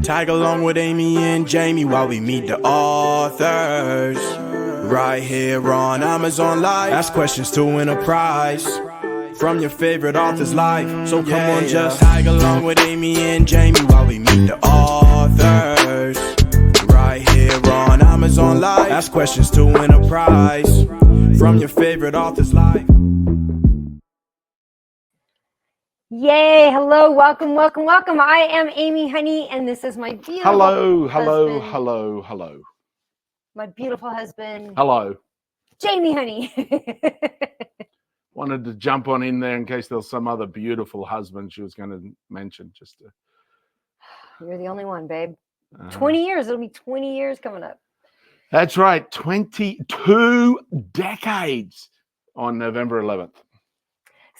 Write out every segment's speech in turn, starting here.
Tag along with Amy and Jamie while we meet the authors. Right here on Amazon Live. Ask questions to win a prize from your favorite author's life. So come on, just tag along with Amy and Jamie while we meet the authors. Right here on Amazon Live. Ask questions to win a prize from your favorite author's life. Yay, hello, welcome. I am Amy Honey, and this is my beautiful Hello. My beautiful husband. Hello. Jamie Honey. Wanted to jump on in there in case there was some other beautiful husband she was going to mention. You're the only one, babe. 20 years. It'll be 20 years coming up. That's right. 22 decades on November 11th.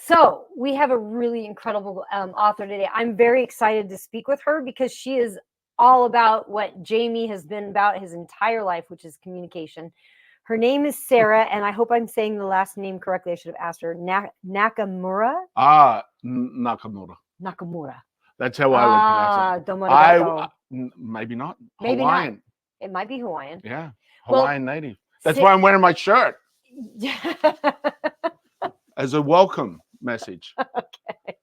So we have a really incredible author today. I'm very excited to speak with her because she is all about what Jamie has been about his entire life, which is communication. Her name is Sara, and I hope I'm saying the last name correctly. I should have asked her. Nakamura? Nakamura. That's how I would pronounce it. Maybe not. Maybe Hawaiian. Not. It might be Hawaiian. Yeah, Hawaiian native. That's why I'm wearing my shirt. As a welcome message. Okay.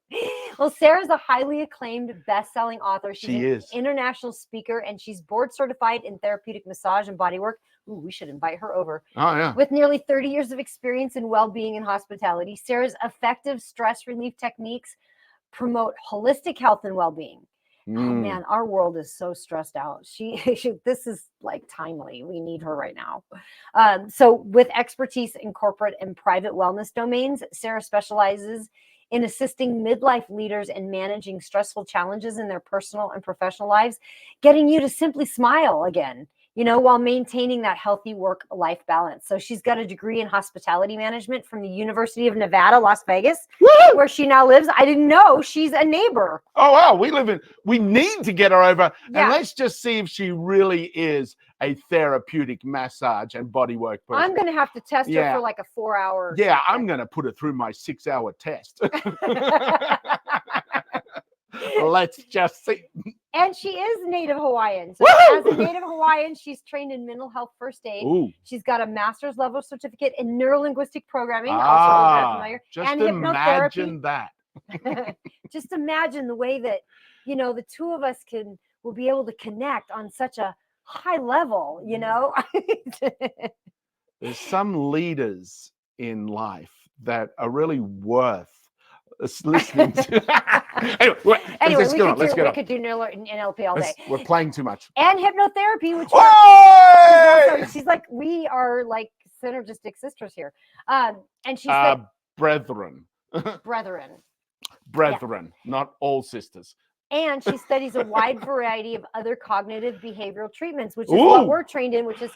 Well, Sara's a highly acclaimed best-selling author. She is an international speaker, and she's board certified in therapeutic massage and bodywork. Ooh, we should invite her over. Oh, yeah. With nearly 30 years of experience in well-being and hospitality, Sara's effective stress relief techniques promote holistic health and well-being. Oh man, our world is so stressed out. This is like timely. We need her right now. So with expertise in corporate and private wellness domains, Sara specializes in assisting midlife leaders in managing stressful challenges in their personal and professional lives, getting you to simply smile again, while maintaining that healthy work-life balance. So she's got a degree in hospitality management from the University of Nevada, Las Vegas, where she now lives. I didn't know she's a neighbor. Oh, wow. We need to get her over. Yeah. And let's just see if she really is a therapeutic massage and bodywork person. I'm going to have to test her for like a 4-hour. Yeah, I'm going to put her through my 6-hour test. Let's just see. And she is native Hawaiian. So as a native Hawaiian, she's trained in mental health first aid. Ooh. She's got a master's level certificate in Neuro-Linguistic Programming. Also familiar. Just and imagine that. Just imagine the way that, the two of us will be able to connect on such a high level, There's some leaders in life that are really worth listening to. Anyway, we could do NLP all day. We're playing too much. And hypnotherapy, which she's like, we are like synergistic sisters here. And she said, brethren, not all sisters. And she studies a wide variety of other cognitive behavioral treatments, which is what we're trained in, which is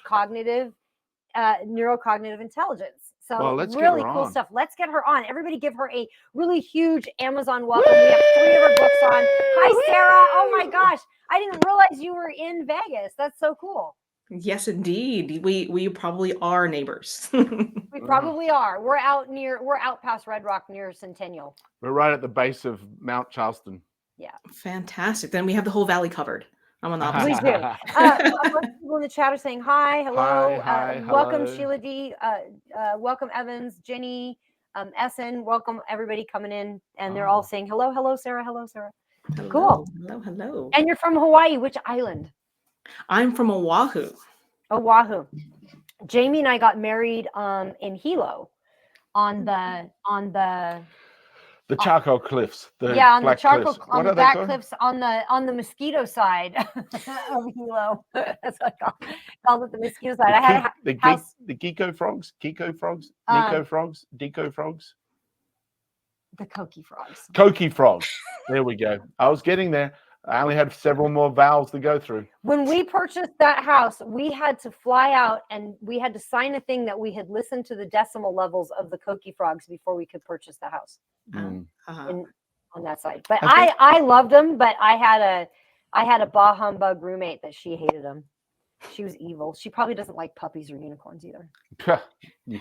neurocognitive intelligence. So really cool stuff. Let's get her on. Everybody give her a really huge Amazon welcome. We have 3 of her books on. Hi, Sara. Oh my gosh. I didn't realize you were in Vegas. That's so cool. Yes, indeed. We probably are neighbors. We probably are. We're out past Red Rock near Centennial. We're right at the base of Mount Charleston. Yeah. Fantastic. Then we have the whole valley covered. I'm on the opposite. We do. People in the chat are saying hi, hello, welcome hello. Sheila D, welcome Evans, Jenny, Essen, welcome everybody coming in, and they're all saying hello, Sara, hello, Sara. Cool. Hello. And you're from Hawaii. Which island? I'm from Oahu. Oahu. Jamie and I got married in Hilo on the charcoal cliffs. On the charcoal cliffs. On the back cliffs on the mosquito side of Hilo. That's what I called it, the mosquito side. I had the Gecko frogs, Nico frogs, Deco frogs. The Koki frogs. Koki frogs. There we go. I was getting there. I only had several more vowels to go through. When we purchased that house, we had to fly out and we had to sign a thing that we had listened to the decimal levels of the Koki frogs before we could purchase the house on that side. But I loved them, but I had a bah humbug roommate that she hated them. She was evil. She probably doesn't like puppies or unicorns either.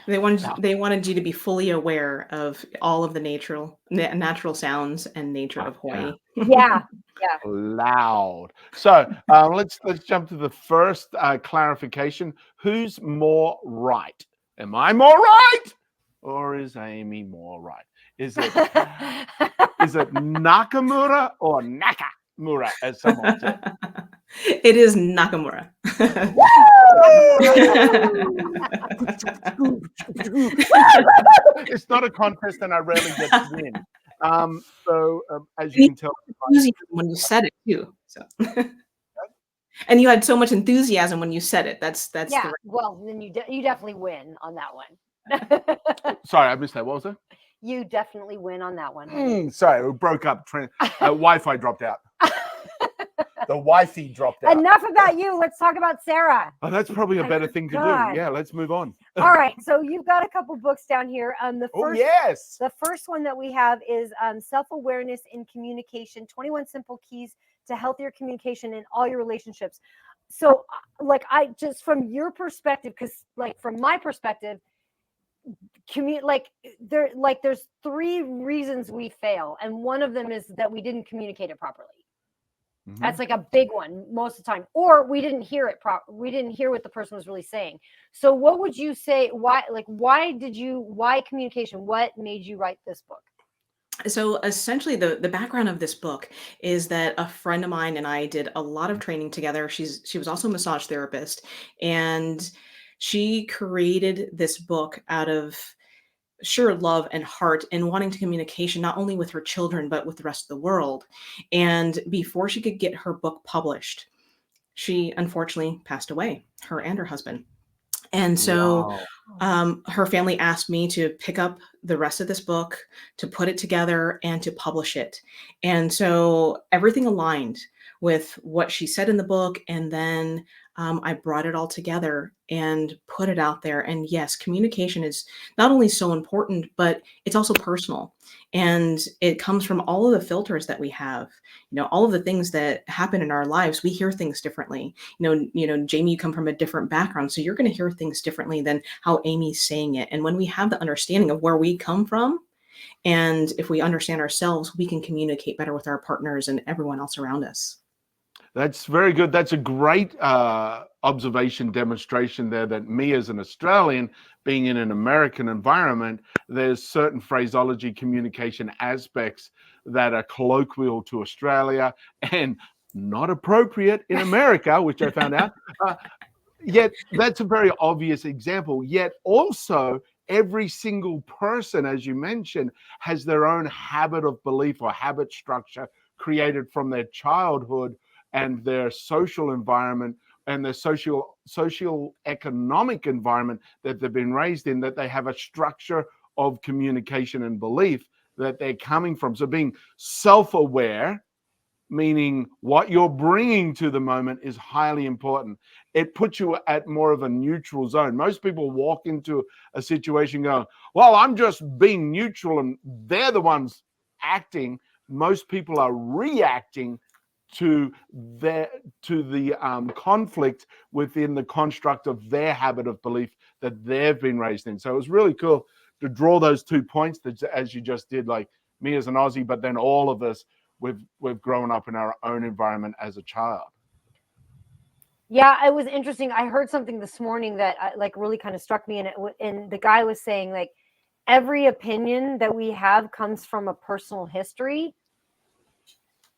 They wanted you to be fully aware of all of the natural sounds and nature of Hawaii. Yeah. Yeah. Loud. So let's jump to the first clarification. Who's more right? Am I more right, or is Amy more right? Is it Nakamura or Nakamura, as someone said? It is Nakamura. It's not a contest, and I rarely get to win. As you can tell, Enthusiasm when you said it too. So. And you had so much enthusiasm when you said it. That's yeah. Well, then you definitely win on that one. Sorry, I missed that. What was it? You definitely win on that one. Sorry, it broke up. Wi-Fi dropped out. The Wi-Fi dropped out. Enough about you. Let's talk about Sara. Oh, that's probably a better thing to do. Yeah, let's move on. All right. So you've got a couple books down here. The first one that we have is Self-Awareness in Communication, 21 Simple Keys to Healthier Communication in All Your Relationships. So I just, from your perspective, because from my perspective, there's 3 reasons we fail. And one of them is that we didn't communicate it properly. Mm-hmm. That's a big one most of the time, or we didn't hear it we didn't hear what the person was really saying. So what would you say, why communication? What made you write this book? So essentially the background of this book is that a friend of mine and I did a lot of training together. She was also a massage therapist, and she created this book out of sheer love and heart and wanting to communication, not only with her children, but with the rest of the world. And before she could get her book published, she unfortunately passed away, her and her husband. And so her family asked me to pick up the rest of this book, to put it together and to publish it. And so everything aligned with what she said in the book. And then I brought it all together and put it out there. And yes, communication is not only so important, but it's also personal. And it comes from all of the filters that we have, all of the things that happen in our lives. We hear things differently. Jamie, you come from a different background, so you're going to hear things differently than how Amy's saying it. And when we have the understanding of where we come from, and if we understand ourselves, we can communicate better with our partners and everyone else around us. That's very good. That's a great observation demonstration there, that me as an Australian, being in an American environment, there's certain phraseology, communication aspects that are colloquial to Australia and not appropriate in America, which I found out. Yet that's a very obvious example. Yet also every single person, as you mentioned, has their own habit of belief or habit structure created from their childhood and their social environment and their social economic environment that they've been raised in, that they have a structure of communication and belief that they're coming from. So being self-aware, meaning what you're bringing to the moment, is highly important. It puts you at more of a neutral zone. Most people walk into a situation going, well, I'm just being neutral, and they're the ones acting. Most people are reacting to the conflict within the construct of their habit of belief that they've been raised in. So it was really cool to draw those 2 points, that, as you just did, like me as an Aussie, but then all of us, we've grown up in our own environment as a child. Yeah, it was interesting. I heard something this morning that really kind of struck me, and the guy was saying every opinion that we have comes from a personal history.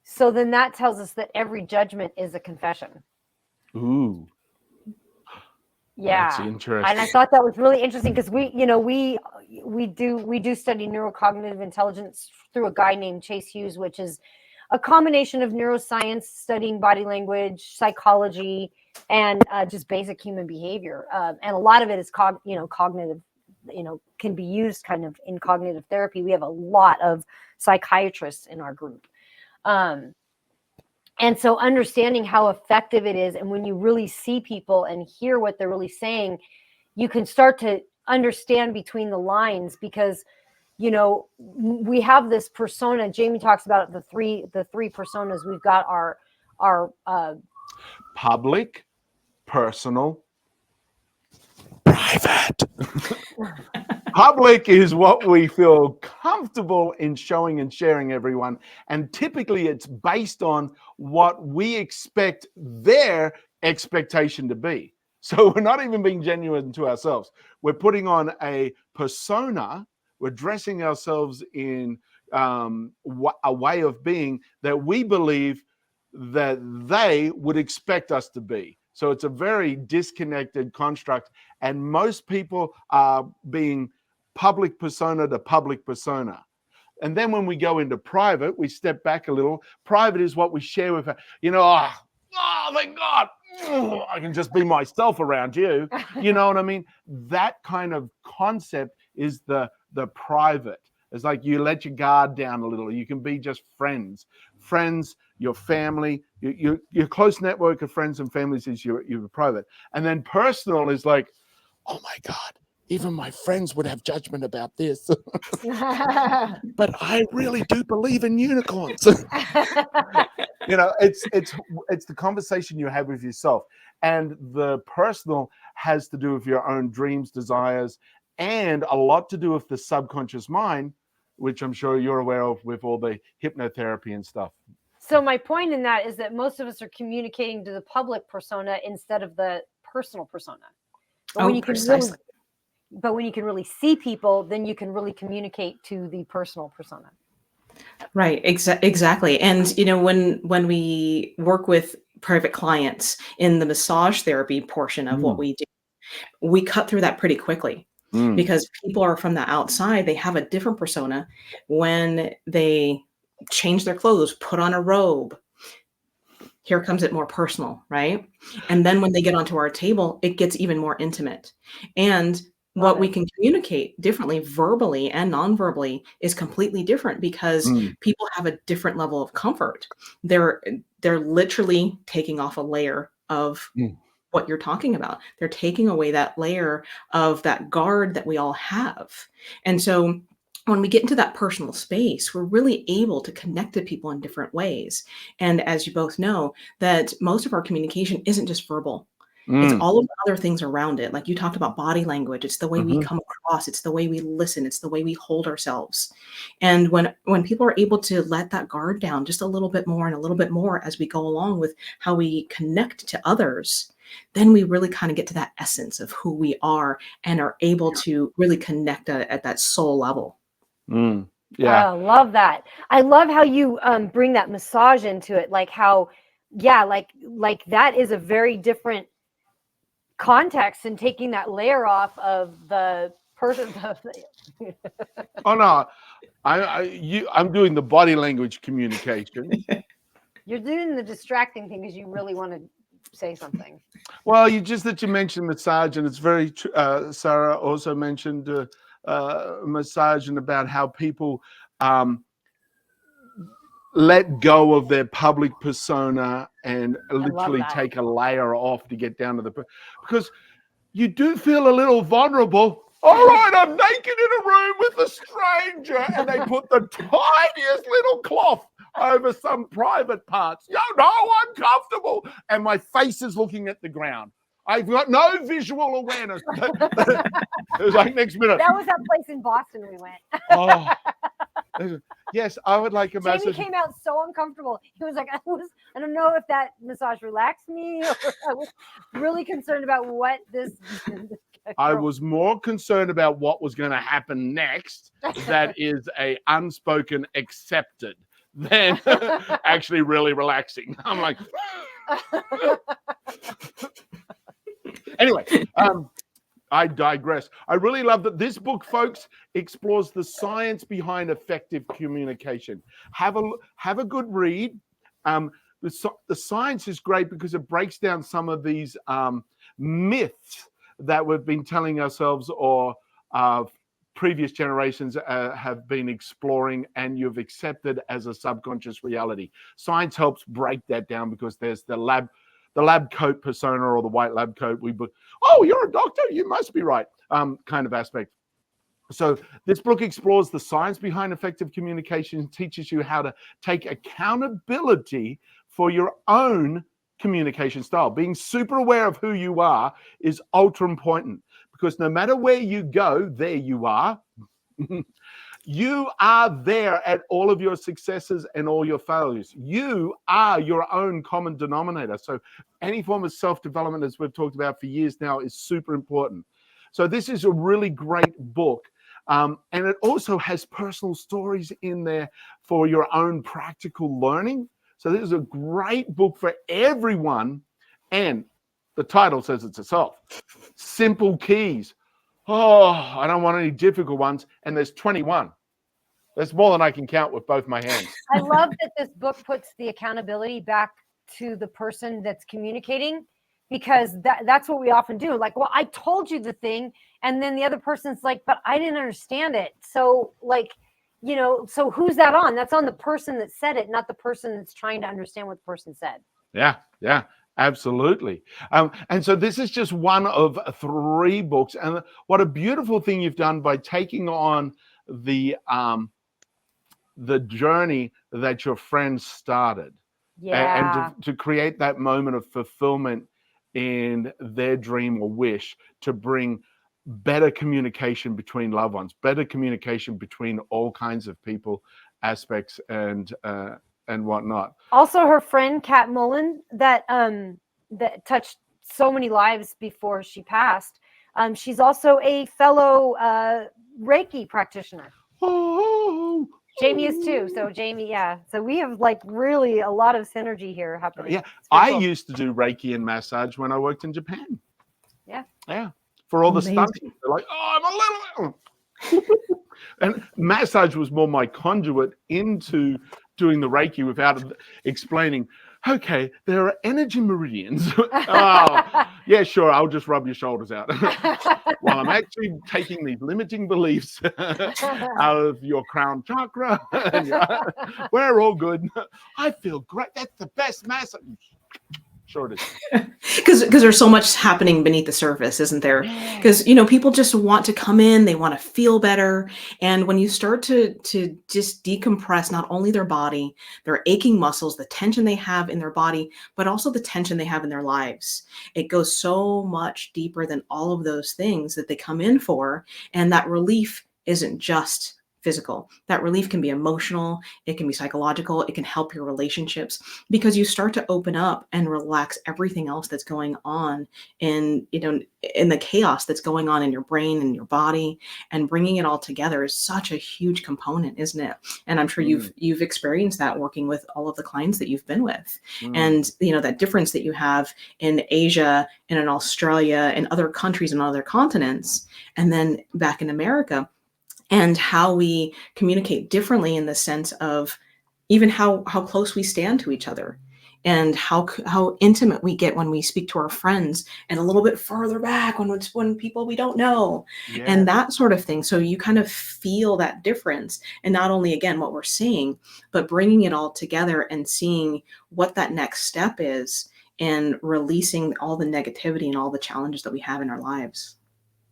So then that tells us that every judgment is a confession. Ooh. Yeah. That's interesting. And I thought that was really interesting because we do study neurocognitive intelligence through a guy named Chase Hughes, which is a combination of neuroscience, studying body language, psychology, and just basic human behavior. And a lot of it is cognitive, can be used kind of in cognitive therapy. We have a lot of psychiatrists in our group. And so understanding how effective it is, and when you really see people and hear what they're really saying, you can start to understand between the lines, because we have this persona. Jamie talks about the three personas. We've got our public, personal. Private. Public is what we feel comfortable in showing and sharing everyone. And typically it's based on what we expect their expectation to be. So we're not even being genuine to ourselves. We're putting on a persona. We're dressing ourselves in a way of being that we believe that they would expect us to be. So it's a very disconnected construct. And most people are being public persona to public persona. And then when we go into private, we step back a little. Private is what we share with, thank God, I can just be myself around you. You know what I mean? That kind of concept is the private. It's like you let your guard down a little. You can be just friends, your family, your close network of friends and families is your private. And then personal is like, oh my God, even my friends would have judgment about this. But I really do believe in unicorns. It's the conversation you have with yourself. And the personal has to do with your own dreams, desires, and a lot to do with the subconscious mind, which I'm sure you're aware of with all the hypnotherapy and stuff. So my point in that is that most of us are communicating to the public persona instead of the personal persona. But when you precisely. when you can really see people, then you can really communicate to the personal persona. Right, exactly. And when we work with private clients in the massage therapy portion of what we do, we cut through that pretty quickly because people are from the outside. They have a different persona when they change their clothes, put on a robe. Here comes it more personal, right? And then when they get onto our table, it gets even more intimate. And what we can communicate differently, verbally and non-verbally, is completely different because people have a different level of comfort. They're literally taking off a layer of what you're talking about. They're taking away that layer of that guard that we all have. And so when we get into that personal space, we're really able to connect to people in different ways. And as you both know, that most of our communication isn't just verbal. It's all of the other things around it. Like you talked about body language. It's the way we come across. It's the way we listen. It's the way we hold ourselves. And when people are able to let that guard down just a little bit more and a little bit more as we go along with how we connect to others, then we really kind of get to that essence of who we are and are able to really connect at that soul level. Yeah, I love that. I love how you bring that massage into it. Like how, like that is a very different context and taking that layer off of the person. Oh no, I'm doing the body language communication. You're doing the distracting thing because you really want to say something. Well, you mentioned massage, and it's very Sarah also mentioned massage and about how people let go of their public persona and literally take a layer off to get down to because you do feel a little vulnerable. All right, I'm naked in a room with a stranger, and they put the tiniest little cloth over some private parts. No, I'm comfortable, and my face is looking at the ground. I've got no visual awareness. It was like next minute. That was that place in Boston we went. Oh, yes, I would like a massage. Jamie came out so uncomfortable. He was like, I don't know if that massage relaxed me, or I was really concerned about what this. I was more concerned about what was going to happen next. That is a unspoken accepted than actually really relaxing. I'm like, anyway, I digress. I really love that this book, folks, explores the science behind effective communication. Have a good read. The science is great because it breaks down some of these myths that we've been telling ourselves or previous generations have been exploring and you've accepted as a subconscious reality. Science helps break that down because there's the lab coat persona or the white lab coat. Oh, you're a doctor, you must be right, kind of aspect. So this book explores the science behind effective communication, teaches you how to take accountability for your own communication style. Being super aware of who you are is ultra important, because no matter where you go, there you are. You are there at all of your successes and all your failures. You are your own common denominator. So any form of self-development, as we've talked about for years now, is super important. So this is a really great book. And it also has personal stories in there for your own practical learning. So this is a great book for everyone. And the title says it itself. Simple keys. Oh, I don't want any difficult ones. And there's 21. That's more than I can count with both my hands. I love that this book puts the accountability back to the person that's communicating, because that's what we often do. Like, well, I told you the thing, and then the other person's like, but I didn't understand it. So like, you know, so who's that on? That's on the person that said it, not the person that's trying to understand what the person said. Yeah. Absolutely. And so this is just one of 3 books. And what a beautiful thing you've done by taking on the journey that your friends started. Yeah. And to create that moment of fulfillment in their dream or wish to bring better communication between loved ones, better communication between all kinds of people, aspects, and whatnot. Also, her friend Kat Mullen, that touched so many lives before she passed. She's also a fellow Reiki practitioner. Oh, Jamie is too. So Jamie, yeah. So we have like really a lot of synergy here happening. yeah. I used to do Reiki and massage when I worked in Japan. Yeah. For all the stunts, they're like, oh, I'm a little. And massage was more my conduit into doing the Reiki without explaining, okay, there are energy meridians. Oh, yeah, sure, I'll just rub your shoulders out. While I'm actually taking these limiting beliefs out of your crown chakra. We're all good. I feel great. That's the best massage. Sure it is. Because there's so much happening beneath the surface, isn't there? Because, you know, people just want to come in, they want to feel better. And when you start to just decompress not only their body, their aching muscles, the tension they have in their body, but also the tension they have in their lives, it goes so much deeper than all of those things that they come in for. And that relief isn't just physical. That relief can be emotional, it can be psychological, it can help your relationships, because you start to open up and relax everything else that's going on in, you know, in the chaos that's going on in your brain and your body, and bringing it all together is such a huge component, isn't it? And I'm sure you've experienced that working with all of the clients that you've been with. And, you know, that difference that you have in Asia and in Australia and other countries and other continents, and then back in America, and how we communicate differently in the sense of even how close we stand to each other, and how intimate we get when we speak to our friends, and a little bit further back when people we don't know, and that sort of thing. So you kind of feel that difference, and not only, again, what we're seeing, but bringing it all together and seeing what that next step is, and releasing all the negativity and all the challenges that we have in our lives.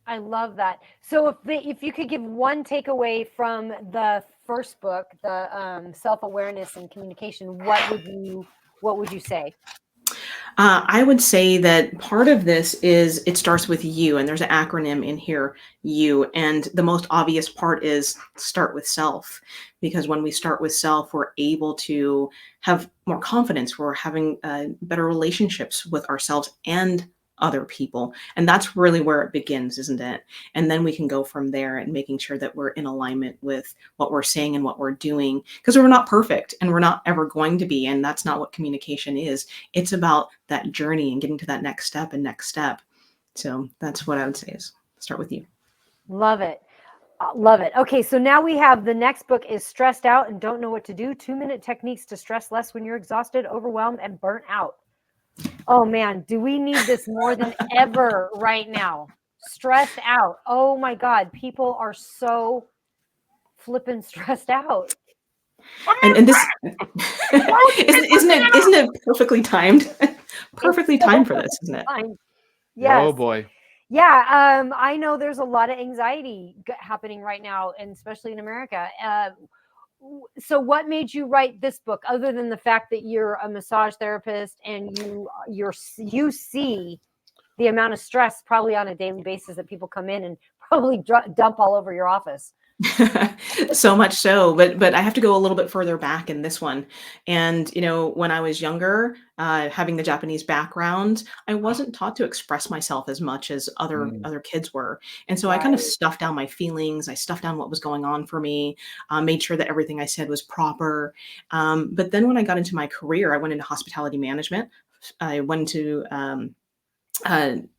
I love that. So if you could give one takeaway from the first book, the self-awareness and communication, what would you say? I would say that part of this is it starts with you, and there's an acronym in here, you. And the most obvious part is start with self, because when we start with self, we're able to have more confidence. We're having better relationships with ourselves and other people. And that's really where it begins, isn't it? And then we can go from there and making sure that we're in alignment with what we're saying and what we're doing, because we're not perfect and we're not ever going to be. And that's not what communication is. It's about that journey and getting to that next step and next step. So that's what I would say is start with you. Love it. Love it. Okay, so now we have the next book is Stressed Out and Don't Know What to Do, 2-minute techniques to stress less when you're exhausted, overwhelmed, and burnt out. Oh man, do we need this more than ever right now? Stressed out. Oh my God, people are so flippin' stressed out. And this isn't it perfectly timed? Perfectly timed for this, isn't it? Yes. Oh boy. Yeah, I know there's a lot of anxiety happening right now, and especially in America. So what made you write this book, other than the fact that you're a massage therapist and you see the amount of stress probably on a daily basis that people come in and probably dump all over your office? So much so, but I have to go a little bit further back in this one. And when I was younger, having the Japanese background, I wasn't taught to express myself as much as other kids were, and so I kind of Right. stuffed down my feelings. I stuffed down what was going on for me, made sure that everything I said was proper. But then when I got into my career, I went into hospitality management. I went to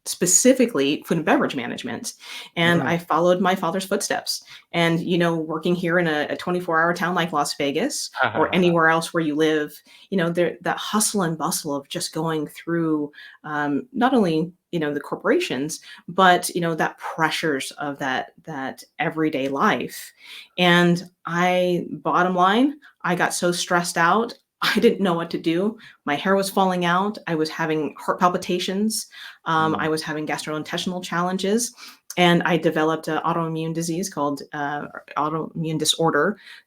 specifically food and beverage management. And I followed my father's footsteps. And, working here in a 24-hour town like Las Vegas or anywhere else where you live, that hustle and bustle of just going through not only, the corporations, but, that pressures of that everyday life. And bottom line, I got so stressed out. I didn't know what to do. My hair was falling out. I was having heart palpitations. I was having gastrointestinal challenges, and I developed an autoimmune disorder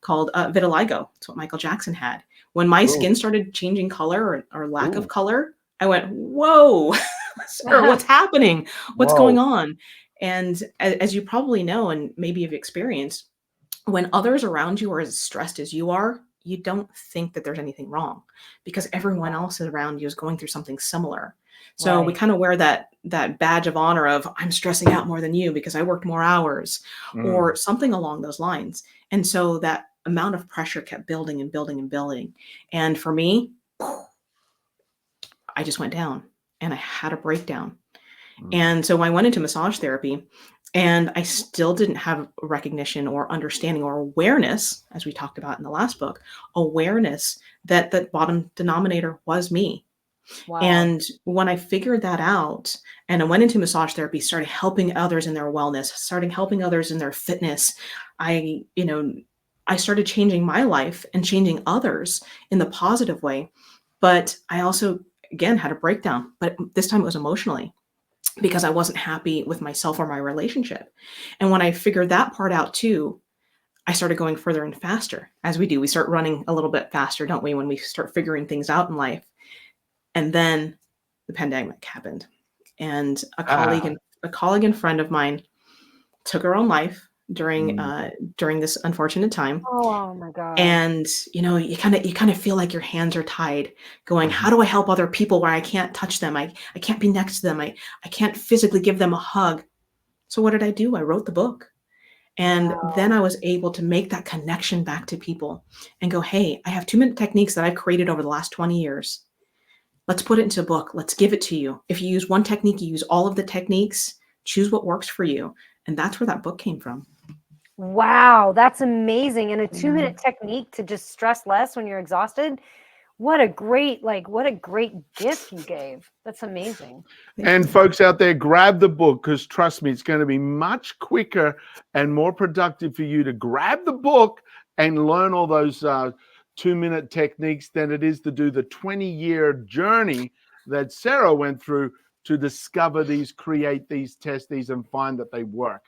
called vitiligo. It's what Michael Jackson had. When my skin started changing color or lack of color, I went, "Whoa, Sarah, what's happening? What's going on?" And as you probably know, and maybe you've experienced, when others around you are as stressed as you are, you don't think that there's anything wrong because everyone else around you is going through something similar. So we Right. kind of wear that badge of honor of I'm stressing out more than you because I worked more hours or something along those lines. And so that amount of pressure kept building and building and building. And for me, I just went down and I had a breakdown. And so I went into massage therapy and I still didn't have recognition or understanding or awareness, as we talked about in the last book, awareness that the bottom denominator was me. Wow. And when I figured that out and I went into massage therapy, started helping others in their wellness, starting helping others in their fitness, I started changing my life and changing others in the positive way. But I also, again, had a breakdown, but this time it was emotionally because I wasn't happy with myself or my relationship. And when I figured that part out too, I started going further and faster. As we do, we start running a little bit faster, don't we, when we start figuring things out in life. And then the pandemic happened. And a colleague and friend of mine took her own life during this unfortunate time. Oh my God. And you kind of feel like your hands are tied, going, how do I help other people where I can't touch them? I can't be next to them. I can't physically give them a hug. So what did I do? I wrote the book. And then I was able to make that connection back to people and go, hey, I have 2-minute techniques that I've created over the last 20 years. Let's put it into a book. Let's give it to you. If you use one technique, you use all of the techniques, choose what works for you. And that's where that book came from. Wow, that's amazing. And a 2-minute technique to just stress less when you're exhausted. What a great gift you gave. That's amazing. And folks out there, grab the book, because trust me, it's going to be much quicker and more productive for you to grab the book and learn all those 2-minute techniques than it is to do the 20-year journey that Sarah went through to discover these, create these, test these, and find that they work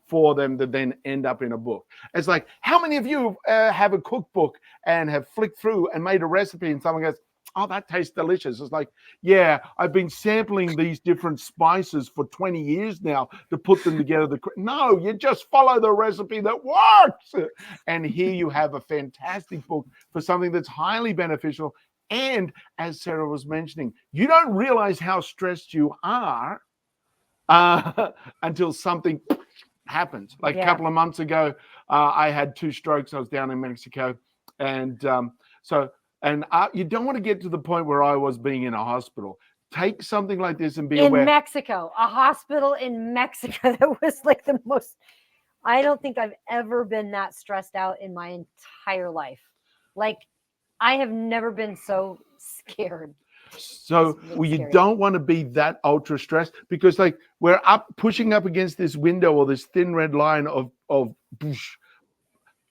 for them to then end up in a book. It's like, how many of you have a cookbook and have flicked through and made a recipe and someone goes, oh, that tastes delicious. It's like, yeah, I've been sampling these different spices for 20 years now to put them together. No, you just follow the recipe that works. And here you have a fantastic book for something that's highly beneficial. And as Sarah was mentioning, you don't realize how stressed you are until something happens. Like a couple of months ago, I had 2 strokes. I was down in Mexico. And you don't want to get to the point where I was being in a hospital. Take something like this and be aware. In Mexico, a hospital in Mexico. That was like the most, I don't think I've ever been that stressed out in my entire life. Like, I have never been so scared. So you don't want to be that ultra stressed, because like we're pushing up against this window or this thin red line of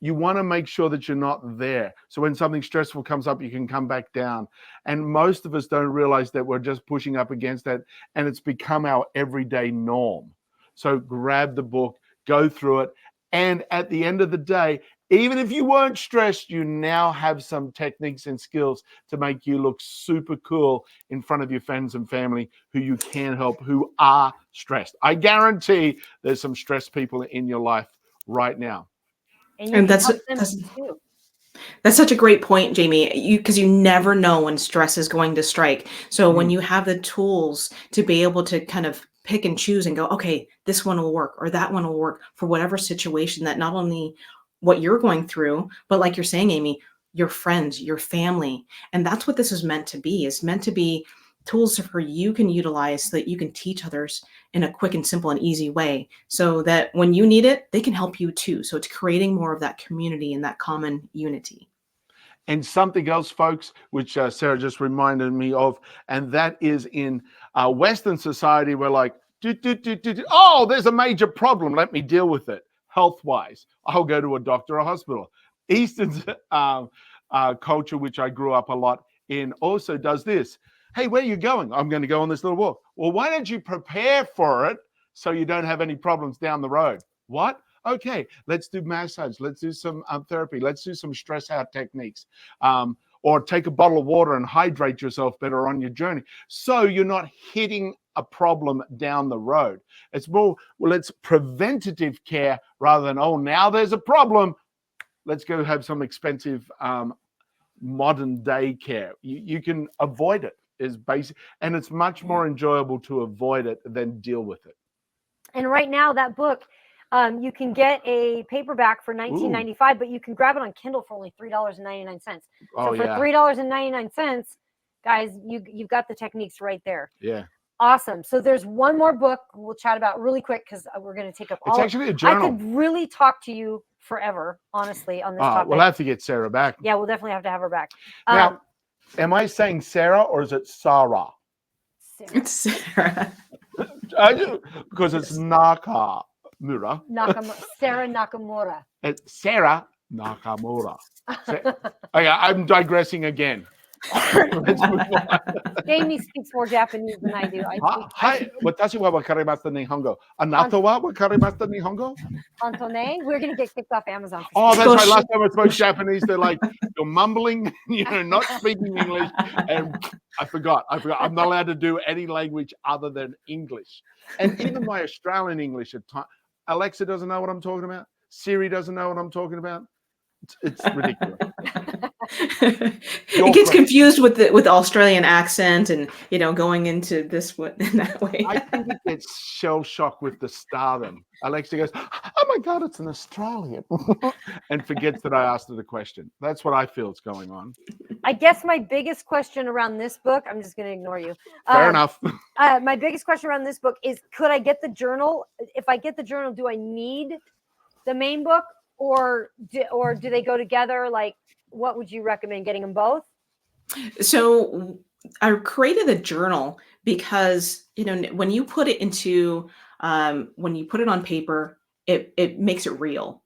you want to make sure that you're not there. So when something stressful comes up, you can come back down. And most of us don't realize that we're just pushing up against that, and it's become our everyday norm. So grab the book, go through it, And at the end of the day, even if you weren't stressed, you now have some techniques and skills to make you look super cool in front of your friends and family who you can help, who are stressed. I guarantee there's some stressed people in your life right now. And you And can that's help them that's too. That's such a great point, Jamie. Because you never know when stress is going to strike. So when you have the tools to be able to kind of pick and choose and go, okay, this one will work or that one will work for whatever situation, that not only what you're going through, but like you're saying, Amy, your friends, your family. And that's what this is meant to be, is meant to be tools for you can utilize so that you can teach others in a quick and simple and easy way, so that when you need it, they can help you too. So it's creating more of that community and that common unity. And something else, folks, which Sarah just reminded me of, and that is in Western society, we're like, oh, there's a major problem. Let me deal with it health-wise. I'll go to a doctor or hospital. Eastern culture, which I grew up a lot in, also does this. Hey, where are you going? I'm going to go on this little walk. Well, why don't you prepare for it so you don't have any problems down the road? What? Okay, let's do massage. Let's do some therapy. Let's do some stress out techniques. Or take a bottle of water and hydrate yourself better on your journey, so you're not hitting a problem down the road. It's more, well, it's preventative care rather than, oh, now there's a problem. Let's go have some expensive modern day care. You can avoid it, is basic, and it's much more enjoyable to avoid it than deal with it. And right now, that book, you can get a paperback for $19.95, but you can grab it on Kindle for only $3.99. So for $3.99, guys, you've got the techniques right there. Yeah. Awesome. So there's one more book we'll chat about really quick, because we're going to take up all. It's actually a journal. I could really talk to you forever, honestly, on this topic. We'll have to get Sarah back. Yeah, we'll definitely have to have her back. Now, am I saying Sarah or is it Sara? Sarah. It's Sarah. Because it's Nakamura. Sara Nakamura. It's Sara Nakamura. Okay, I'm digressing again. Let's move on. Jamie speaks more Japanese than I do. Hi, watashi wa wakarimashita nihongo. Anata wa wakarimashita nihongo? Antone, we're going to get kicked off Amazon. Oh, that's right. Last time I spoke Japanese, they're like, you're mumbling, not speaking English. And I forgot. I'm not allowed to do any language other than English. And even my Australian English at times, Alexa doesn't know what I'm talking about. Siri doesn't know what I'm talking about. It's ridiculous. It gets confused with the Australian accent, and going into this in that way. I think it gets shell shocked with the stardom. Alexa goes, "Oh my God, it's an Australian," and forgets that I asked her the question. That's what I feel is going on. I guess my biggest question around this book, I'm just going to ignore you. Fair enough. My biggest question around this book is, could I get the journal? If I get the journal, do I need the main book, or do they go together? Like, what would you recommend, getting them both? So I created a journal because, when you put it into, when you put it on paper, it makes it real.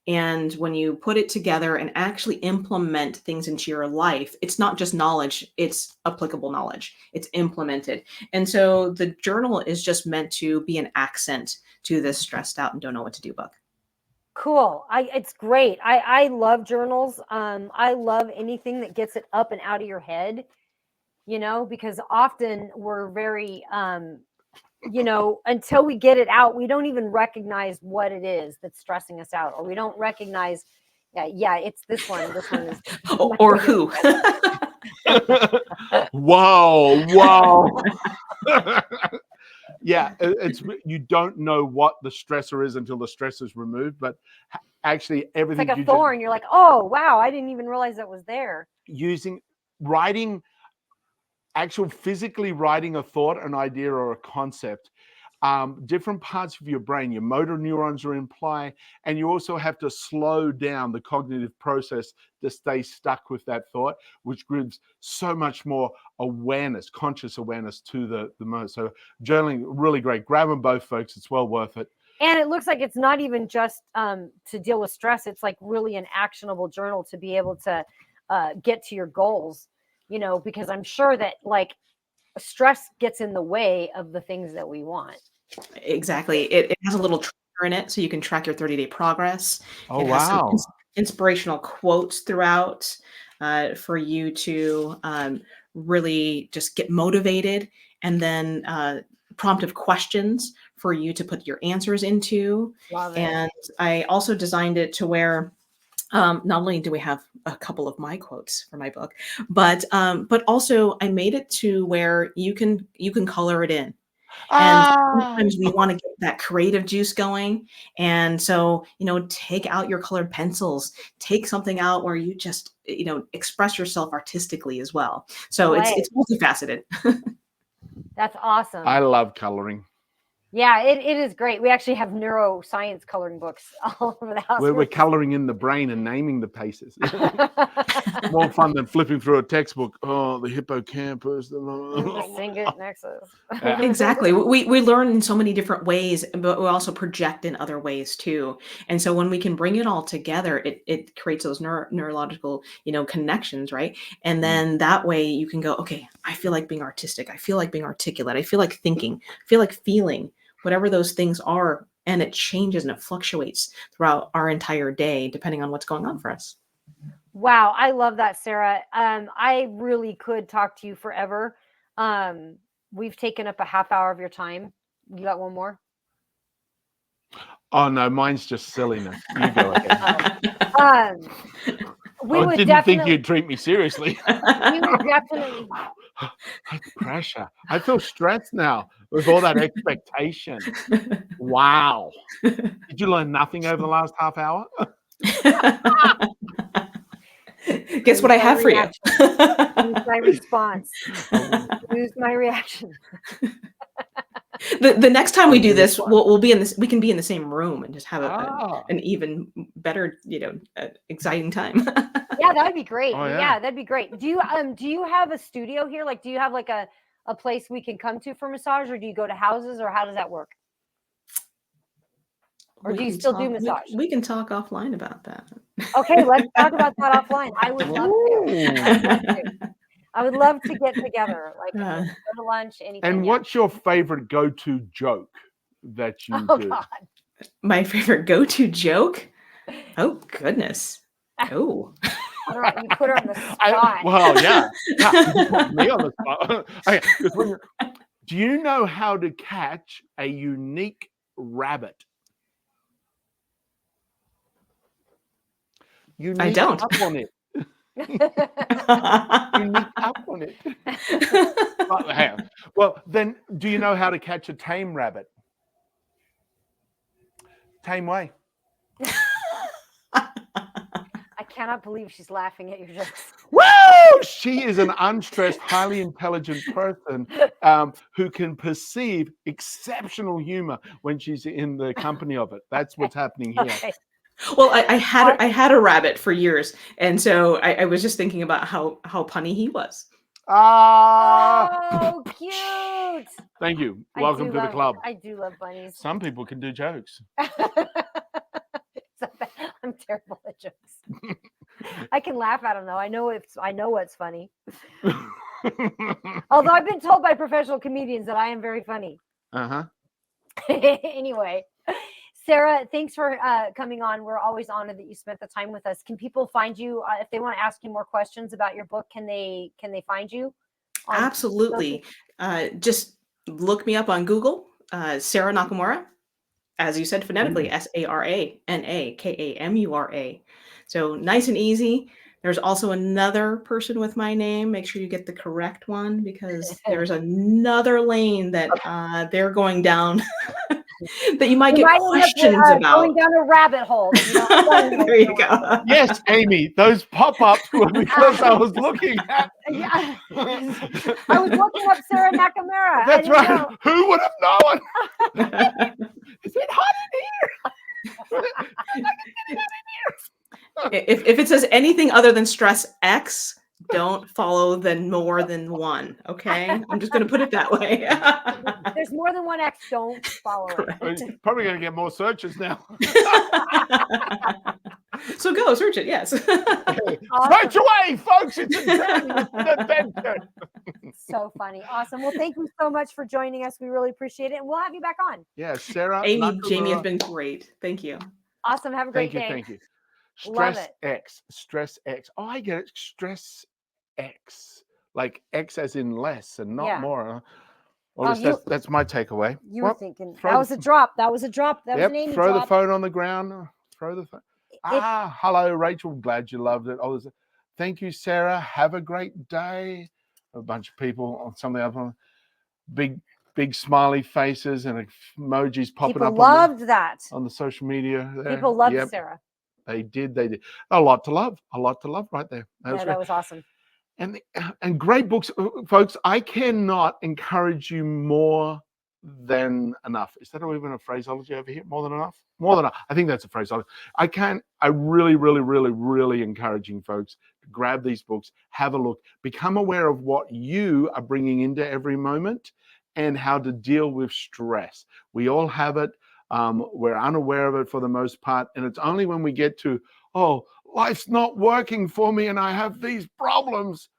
And when you put it together and actually implement things into your life, it's not just knowledge, it's applicable knowledge. It's implemented. And so the journal is just meant to be an accent to this stressed out and don't know what to do book. Cool. It's great. I love journals. I love anything that gets it up and out of your head, because often we're very, until we get it out, we don't even recognize what it is that's stressing us out, or we don't recognize, it's this one. This one is. Or who. Whoa. Yeah, it's you don't know what the stressor is until the stress is removed, but actually everything. It's like a thorn. You're like, oh wow, I didn't even realize that was there. Writing, physically writing a thought, an idea, or a concept. Different parts of your brain, your motor neurons are in play, and you also have to slow down the cognitive process to stay stuck with that thought, which gives so much more awareness, conscious awareness to the moment. So journaling, really great. Grab them both, folks. It's well worth it. And it looks like it's not even just to deal with stress. It's like really an actionable journal to be able to get to your goals, because I'm sure that like stress gets in the way of the things that we want. Exactly. It has a little tracker in it, so you can track your 30-day progress. Oh, It has some wow. inspirational quotes throughout for you to really just get motivated, and then promptive questions for you to put your answers into. Love it. And I also designed it to where not only do we have a couple of my quotes for my book, but also I made it to where you can color it in. And Ah, sometimes we want to get that creative juice going. And so, take out your colored pencils, take something out where you just, express yourself artistically as well. So Play. it's multifaceted. That's awesome. I love coloring. Yeah, it is great. We actually have neuroscience coloring books all over the house. We're coloring in the brain and naming the places. More fun than flipping through a textbook. Oh, the hippocampus. The Singut nexus. Exactly. We learn in so many different ways, but we also project in other ways too. And so when we can bring it all together, it creates those neurological, connections, right? And then that way you can go, okay, I feel like being artistic. I feel like being articulate. I feel like thinking. I feel like feeling. Whatever those things are, and it changes and it fluctuates throughout our entire day, depending on what's going on for us. Wow, I love that, Sara. I really could talk to you forever. We've taken up a half hour of your time. You got one more? Oh no, mine's just silliness. You go ahead. We Didn't think you'd treat me seriously. We would definitely. That's pressure. I feel stressed now with all that expectation. Wow. Did you learn nothing over the last half hour? Guess what I have for you? Use my response. Use my reaction. The next time we do this, we'll be in this. We can be in the same room and just have an even better, exciting time. Yeah, that'd be great. Oh, yeah, that'd be great. Do you have a studio here? Like, do you have like a place we can come to for massage, or do you go to houses, or how does that work? Or do you still do massage? We can talk offline about that. Okay, let's talk about that offline. I would love to. I would love to get together, like go to lunch, anything. And what's your favorite go-to joke that you do? God. My favorite go-to joke? Oh, goodness. Oh. All right, you put her on the spot. Well, yeah. You put me on the spot. Okay, do you know how to catch a unique rabbit? I don't. Up on it. Unique up on it. Well, then, do you know how to catch a tame rabbit? Tame way. I cannot believe she's laughing at your jokes. Woo! She is an unstressed, highly intelligent person who can perceive exceptional humor when she's in the company of it. That's what's happening here. Okay. Well, I had a rabbit for years, and so I was just thinking about how punny he was. Oh, cute! Thank you. Welcome to the club. I do love bunnies. Some people can do jokes. I'm terrible at jokes. I can laugh at them though. I know what's funny. Although I've been told by professional comedians that I am very funny. Anyway, Sara, thanks for coming on. We're always honored that you spent the time with us. Can people find you if they want to ask you more questions about your book? Can they find you? Absolutely. Just look me up on Google, Sara Nakamura. As you said phonetically, SaraNakamura. So nice and easy. There's also another person with my name. Make sure you get the correct one, because there's another lane that they're going down that you might get questions about. Going down a rabbit hole. There you go. Yes, Amy, those pop-ups were because I was looking at. Yeah. I was looking up Sara Nakamura. That's right. Know. Who would have known? Is it hot in here? If it says anything other than stress X, don't follow the more than one. Okay, I'm just going to put it that way. There's more than one X. Don't follow it. Probably going to get more searches now. So go search it. Yes. Awesome. Search away, folks. It's a journey. It's an adventure. So funny. Awesome. Well, thank you so much for joining us. We really appreciate it. And we'll have you back on. Yeah, Sara Jamie has Nakamura. been great. Thank you. Awesome. Have a great day. Thank you. Love Stress it. X, stress X. Oh, I get it. Stress X, like X as in less and not Yeah. more. Oh, Well, that's my takeaway. You were Well, thinking throw that was a drop. That was a drop. That was Yep, an Amy throw the drop. phone on the ground. Throw the phone. Hello, Rachel. Glad you loved it. Thank you, Sara. Have a great day. A bunch of people on some of the other big smiley faces and emojis popping People up loved that. on the social media there. People loved Yep, Sara. they did. A lot to love right there. That was awesome. And great books, folks. I cannot encourage you more than enough. Is that even a phraseology over here? More than enough? More than enough. I think that's a phraseology. I really encouraging folks to grab these books, have a look, become aware of what you are bringing into every moment and how to deal with stress. We all have it. We're unaware of it for the most part. And it's only when we get to, oh, life's not working for me and I have these problems.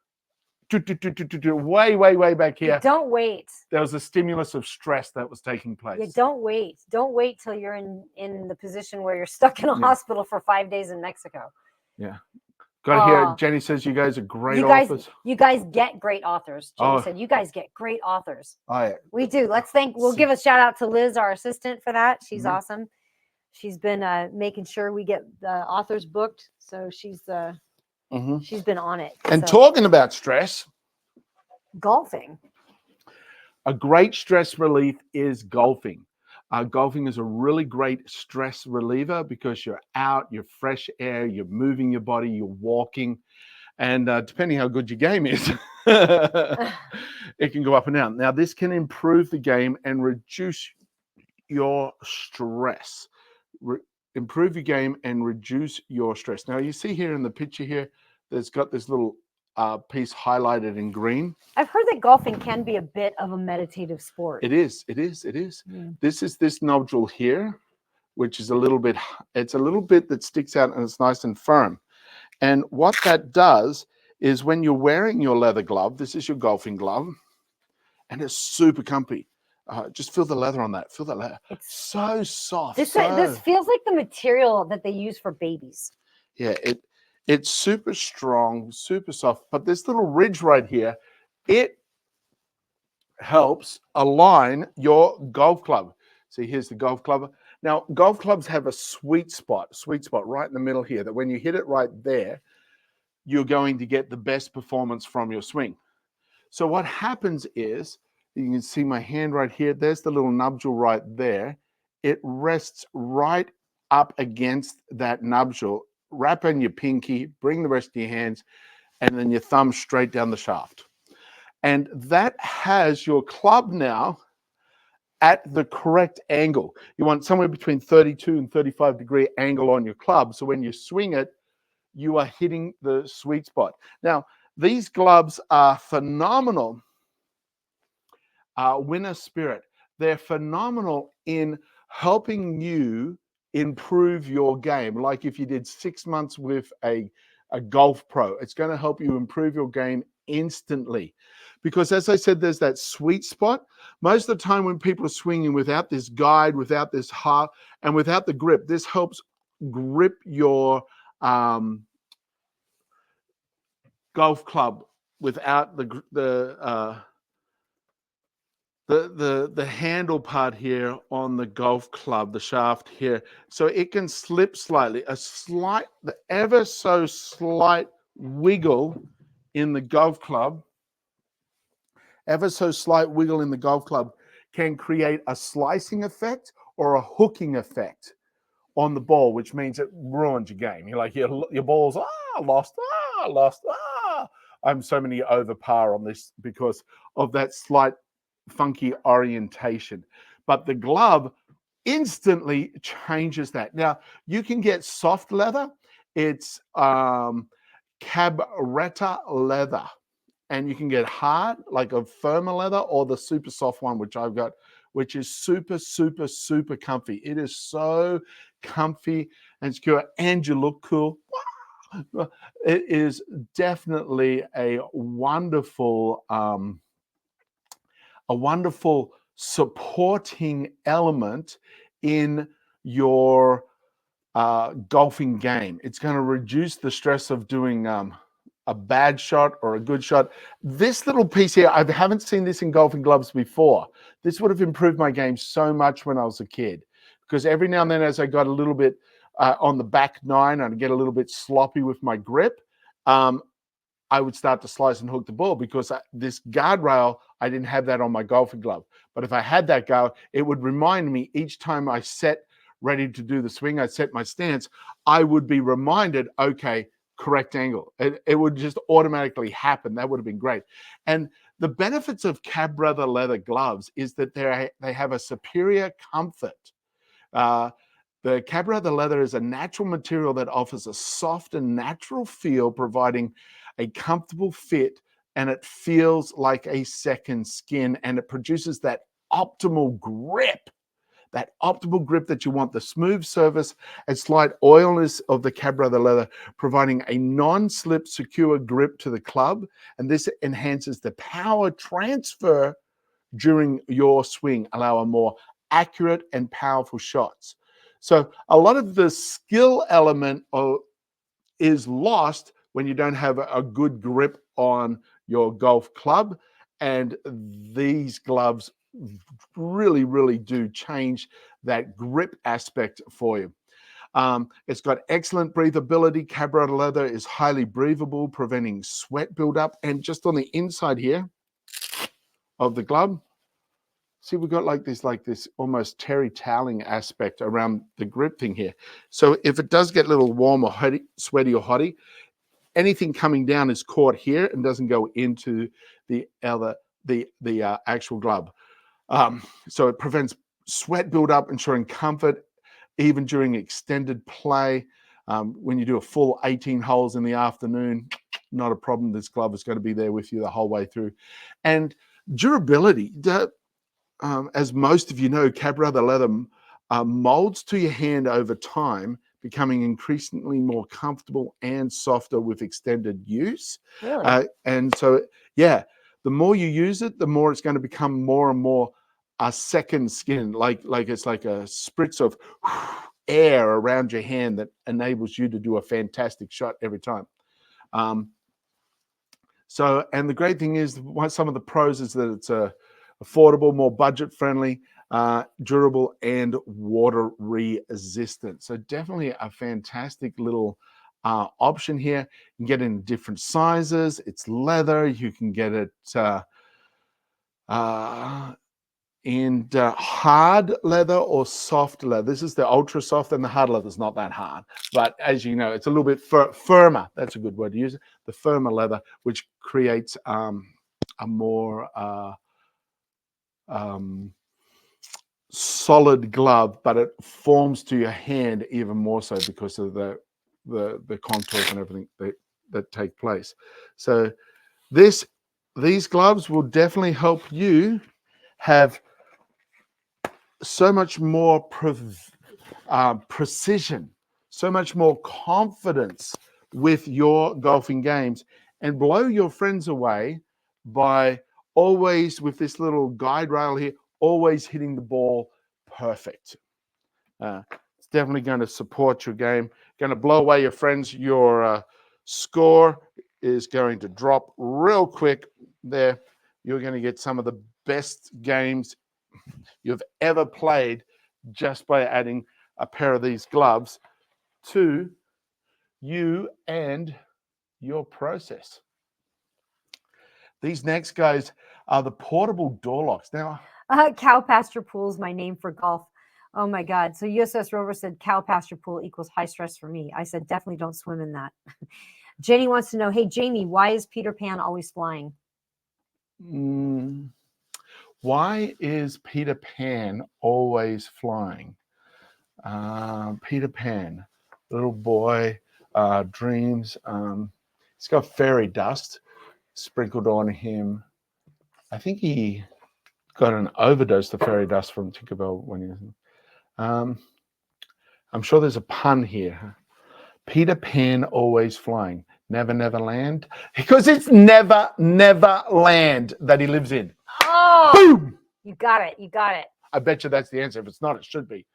Way back here. Don't wait. There was a stimulus of stress that was taking place. Yeah, don't wait. Don't wait till you're in the position where you're stuck in a hospital for 5 days in Mexico. Yeah. Got to hear Jenny says you guys are great authors. You guys get great authors. Jenny said you guys get great authors. We do. We'll give a shout out to Liz, our assistant, for that. She's awesome. She's been making sure we get the authors booked. So she's been on it. And talking about stress, golfing. A great stress relief is golfing. Golfing is a really great stress reliever because you're out, you're fresh air, you're moving your body, you're walking. And depending how good your game is, it can go up and down. Now, this can improve the game and reduce your stress. Improve your game and reduce your stress. Now, you see here in the picture here, there's got this little piece highlighted in green. I've heard that golfing can be a bit of a meditative sport. It is. This is this nodule here, which is a little bit that sticks out and it's nice and firm. And what that does is when you're wearing your leather glove, this is your golfing glove, and it's super comfy. Just feel the leather on that. Feel that leather. It's so soft. This feels like the material that they use for babies. Yeah, it's super strong, super soft. But this little ridge right here, it helps align your golf club. See, here's the golf club. Now, golf clubs have a sweet spot right in the middle here, that when you hit it right there, you're going to get the best performance from your swing. So what happens is, you can see my hand right here. There's the little nodule right there. It rests right up against that nodule. Wrap in your pinky, bring the rest of your hands, and then your thumb straight down the shaft. And that has your club now at the correct angle. You want somewhere between 32 and 35 degree angle on your club. So when you swing it, you are hitting the sweet spot. Now, these gloves are phenomenal. Winner Spirit. They're phenomenal in helping you improve your game. Like if you did 6 months with a golf pro, it's going to help you improve your game instantly. Because as I said, there's that sweet spot. Most of the time when people are swinging without this guide, without this heart, and without the grip, this helps grip your golf club without the handle part here on the golf club, the shaft here. So it can slip slightly. The ever so slight wiggle in the golf club, can create a slicing effect or a hooking effect on the ball, which means it ruins your game. You're like, your ball's, lost. I'm so many over par on this because of that slight funky orientation. But the glove instantly changes that. Now, you can get soft leather. It's cabretta leather. And you can get hard, like a firmer leather, or the super soft one, which I've got, which is super, super, super comfy. It is so comfy and secure, and you look cool. It is definitely a wonderful a wonderful supporting element in your golfing game. It's going to reduce the stress of doing a bad shot or a good shot. This little piece here, I haven't seen this in golfing gloves before. This would have improved my game so much when I was a kid, because every now and then as I got a little bit on the back nine and get a little bit sloppy with my grip, I would start to slice and hook the ball, because this guardrail, I didn't have that on my golfing glove. But if I had that guard, it would remind me each time I set ready to do the swing, I set my stance, I would be reminded, okay, correct angle. It would just automatically happen. That would have been great. And the benefits of Cab Brother leather gloves is that they have a superior comfort. The Cab Brother leather is a natural material that offers a soft and natural feel, providing a comfortable fit, and it feels like a second skin, and it produces that optimal grip that you want, the smooth surface and slight oiliness of the Cab Brother leather, providing a non-slip secure grip to the club, and this enhances the power transfer during your swing, allow a more accurate and powerful shots. So a lot of the skill element is lost when you don't have a good grip on your golf club, and these gloves really, really do change that grip aspect for you. It's got excellent breathability. Cab Brother leather is highly breathable, preventing sweat buildup. And just on the inside here of the glove, see, we've got like this almost terry toweling aspect around the grip thing here. So if it does get a little warm or sweaty or hotty, anything coming down is caught here and doesn't go into the actual glove. So it prevents sweat buildup, ensuring comfort even during extended play. When you do a full 18 holes in the afternoon, not a problem. This glove is going to be there with you the whole way through. And durability, as most of you know, Cab Brother leather molds to your hand over time, becoming increasingly more comfortable and softer with extended use. Really? And so, yeah, the more you use it, the more it's going to become more and more a second skin, like it's like a spritz of air around your hand that enables you to do a fantastic shot every time. So, and the great thing is, some of the pros is that it's affordable, more budget friendly, durable, and water resistant. So definitely a fantastic little option here. You can get it in different sizes. It's leather. You can get it in hard leather or soft leather. This is the ultra soft, and the hard leather is not that hard. But as you know, it's a little bit firmer. That's a good word to use. The firmer leather, which creates a more solid glove, but it forms to your hand even more so because of the contours and everything that take place. So these gloves will definitely help you have so much more precision, so much more confidence with your golfing games, and blow your friends away by always, with this little guide rail here, always hitting the ball perfect. It's definitely going to support your game, going to blow away your friends. Your score is going to drop real quick there. You're going to get some of the best games you've ever played just by adding a pair of these gloves to you and your process. These next guys are the portable door locks. Now, Cow pasture pool is my name for golf. Oh my God. So USS Rover said cow pasture pool equals high stress for me. I said, definitely don't swim in that. Jenny wants to know, hey, Jamie, why is Peter Pan always flying? Why is Peter Pan always flying? Peter Pan, little boy, dreams. He's got fairy dust sprinkled on him. I think he got an overdose of fairy dust from Tinkerbell when he was. I'm sure there's a pun here. Peter Pan always flying. Never, never land. Because it's never, never land that he lives in. Oh, Boom! you got it. You got it. I bet you that's the answer. If it's not, it should be.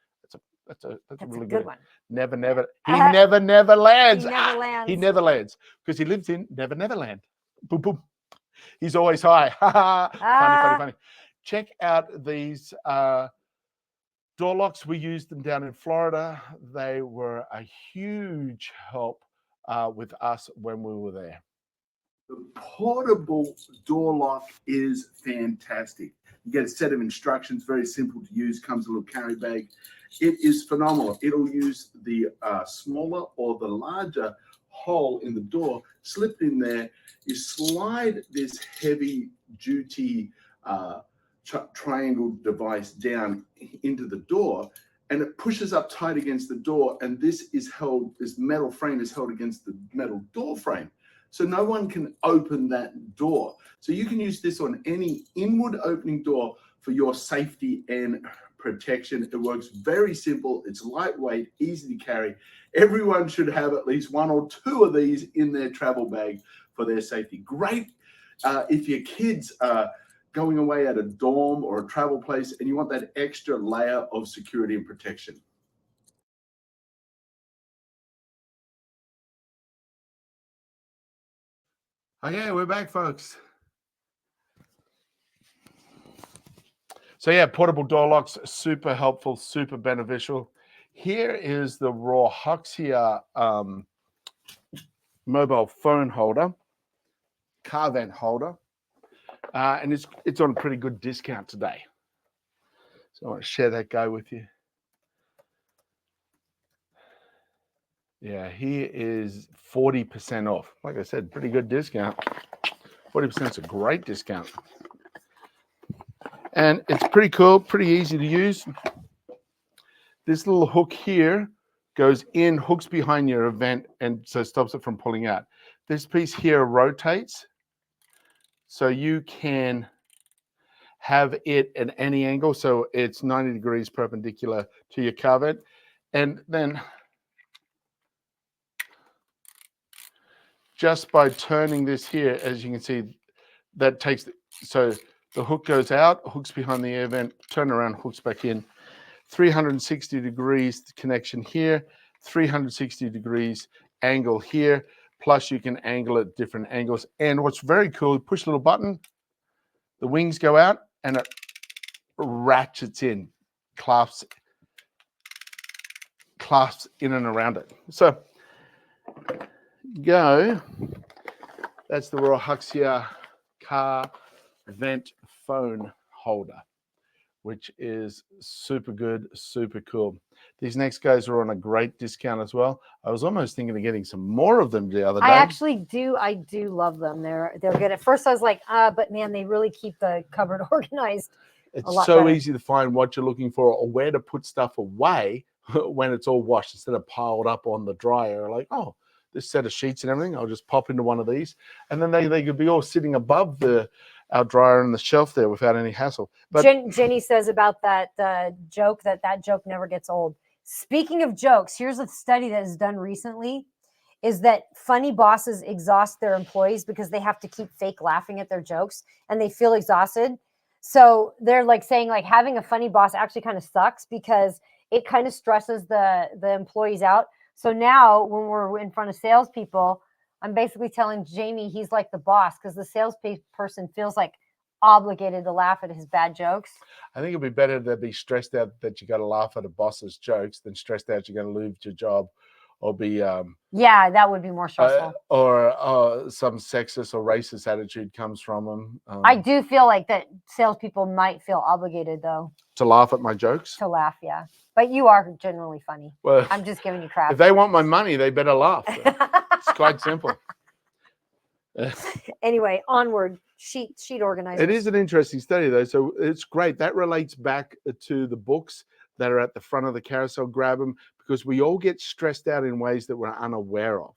That's a really good one. Never. He never lands. He never lands. He never lands because he lives in Never land. Boom, boom. He's always high. Funny. Check out these door locks. We used them down in Florida. They were a huge help with us when we were there. The portable door lock is fantastic. You get a set of instructions, very simple to use, comes in a little carry bag. It is phenomenal. It'll use the smaller or the larger hole in the door, slip in there. You slide this heavy duty triangle device down into the door, and it pushes up tight against the door. And this metal frame is held against the metal door frame. So no one can open that door. So you can use this on any inward opening door for your safety and protection. It works very simple. It's lightweight, easy to carry. Everyone should have at least one or two of these in their travel bag for their safety. Great if your kids are going away at a dorm or a travel place and you want that extra layer of security and protection. Okay, we're back, folks. So yeah, portable door locks, super helpful, super beneficial. Here is the Rauhoxia mobile phone holder, car vent holder, and it's on a pretty good discount today. So I want to share that guy with you. Yeah, he is 40% off. Like I said, pretty good discount. 40% is a great discount. And it's pretty cool, pretty easy to use. This little hook here goes in, hooks behind your vent, and so stops it from pulling out. This piece here rotates, so you can have it at any angle. So it's 90 degrees perpendicular to your car vent. And then just by turning this here, as you can see, that takes, so the hook goes out, hooks behind the air vent, turn around, hooks back in. 360 degrees connection here, 360 degrees angle here, plus you can angle at different angles. And what's very cool, push a little button, the wings go out and it ratchets in, clasps in and around it. So go, that's the Rauhoxia car vent phone holder, which is super good, super cool. These next guys are on a great discount as well. I was almost thinking of getting some more of them the other day. I do love them. They're good. At first I was like, but man, they really keep the cupboard organized. It's so better. Easy to find what you're looking for or where to put stuff away when it's all washed instead of piled up on the dryer. Like, oh, this set of sheets and everything, I'll just pop into one of these. And then they could be all sitting above our dryer on the shelf there without any hassle. But Jenny says about that joke that joke never gets old. Speaking of jokes, here's a study that is done recently, is that funny bosses exhaust their employees because they have to keep fake laughing at their jokes and they feel exhausted. So they're like saying like having a funny boss actually kind of sucks because it kind of stresses the employees out. So now when we're in front of salespeople, I'm basically telling Jamie he's like the boss because the salesperson feels like obligated to laugh at his bad jokes. I think it'd be better to be stressed out that you got to laugh at a boss's jokes than stressed out you're going to lose your job or be yeah, that would be more stressful. Or some sexist or racist attitude comes from them. I do feel like that salespeople might feel obligated though to laugh at my jokes. To laugh, yeah. But you are generally funny. Well, I'm just giving you crap. If they want my money, they better laugh. It's quite simple. Anyway, onward. Sheet organizers. It is an interesting study, though. So it's great. That relates back to the books that are at the front of the carousel. Grab them because we all get stressed out in ways that we're unaware of.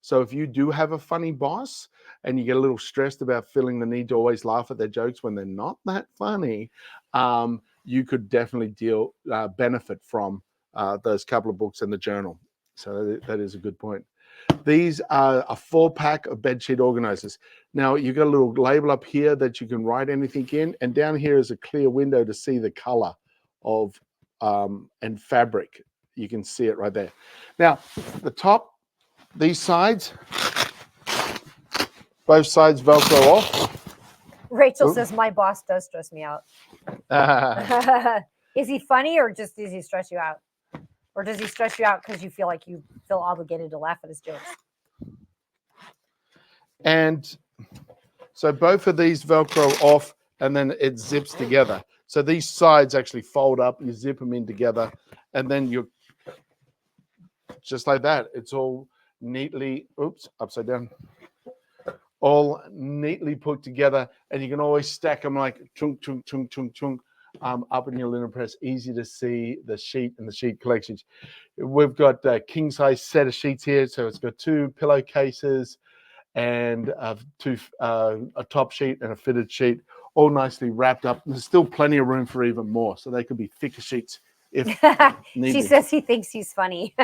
So if you do have a funny boss and you get a little stressed about feeling the need to always laugh at their jokes when they're not that funny, you could definitely benefit from those couple of books in the journal. So that is a good point. These are a 4-pack of bedsheet organizers. Now, you've got a little label up here that you can write anything in, and down here is a clear window to see the color of and fabric. You can see it right there. Now, the top, these sides, both sides Velcro off. Rachel Oops. says, my boss does stress me out. Is he funny or just does he stress you out? Or does he stress you out because you feel like you feel obligated to laugh at his jokes? And so both of these Velcro off, and then it zips together. So these sides actually fold up, you zip them in together, and then you're just like that. It's all neatly, upside down, all neatly put together, and you can always stack them like chunk, chunk, chunk, chunk, chunk, up in your linen press. Easy to see the sheet and the sheet collections. We've got a king size set of sheets here, so it's got 2 pillowcases and a top sheet and a fitted sheet, all nicely wrapped up. There's still plenty of room for even more, so they could be thicker sheets if needed. She says he thinks he's funny.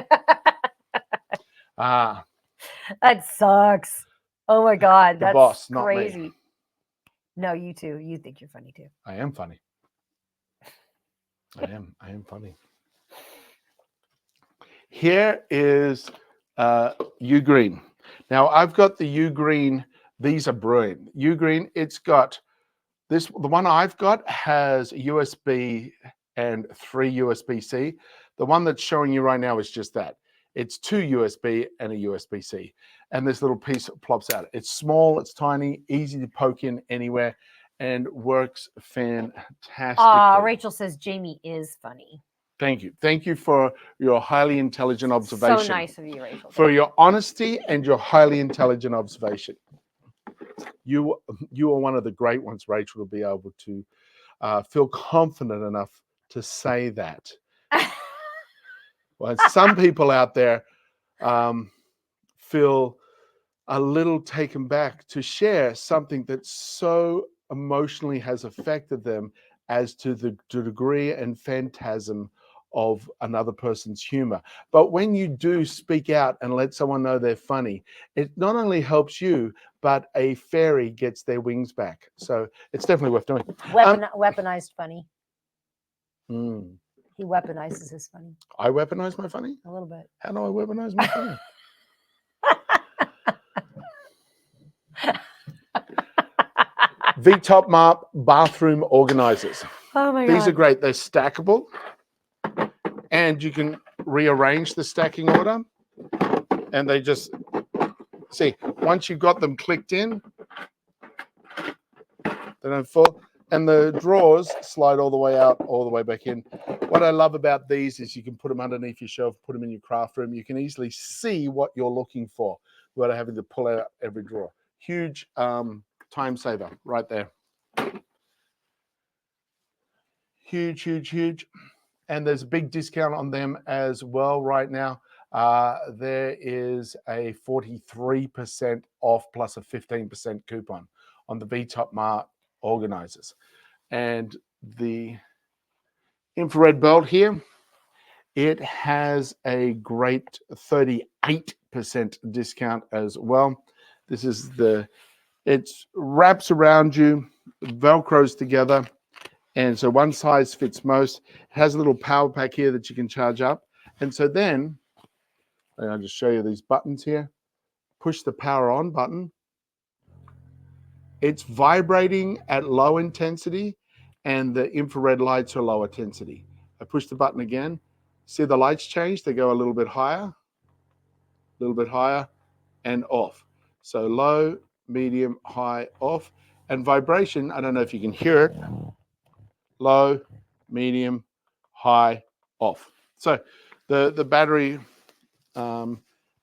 That sucks. Oh my God, that's boss, not crazy. me. No, you too. You think you're funny too. I am funny. I am funny. Here is U Green. Now I've got the U Green. These are brilliant. U Green. It's got this. The one I've got has a USB and 3 USB-C. The one that's showing you right now is just that. It's 2 USB and a USB-C, and this little piece plops out. It's small. It's tiny. Easy to poke in anywhere, and works fantastically. Rachel says Jamie is funny. Thank you. Thank you for your highly intelligent observation. So nice of you, Rachel. For your honesty and your highly intelligent observation. You are one of the great ones, Rachel, to be able to feel confident enough to say that. Well, some people out there feel a little taken back to share something that so emotionally has affected them as to the degree and phantasm of another person's humor. But when you do speak out and let someone know they're funny, it not only helps you, but a fairy gets their wings back. So it's definitely worth doing. Weaponized funny. He weaponizes his funny. I weaponize my funny? A little bit. How do I weaponize my funny? V-Top Mop bathroom organizers. Oh my God. These are great. They're stackable, and you can rearrange the stacking order. And they just, see, once you've got them clicked in, they don't fall. And the drawers slide all the way out, all the way back in. What I love about these is you can put them underneath your shelf, put them in your craft room. You can easily see what you're looking for without having to pull out every drawer. Huge time saver right there. Huge, huge, huge. And there's a big discount on them as well right now. There is a 43% off plus a 15% coupon on the V-Top Mart organizers. And the infrared belt here, it has a great 38% discount as well. This is it wraps around you, Velcros together. And so one size fits most. It has a little power pack here that you can charge up. And so then, I'll just show you these buttons here. Push the power on button. It's vibrating at low intensity, and the infrared lights are low intensity. I push the button again. See the lights change? They go a little bit higher, and off. So low, medium, high, off. And vibration, I don't know if you can hear it. Low, medium, high, off. So the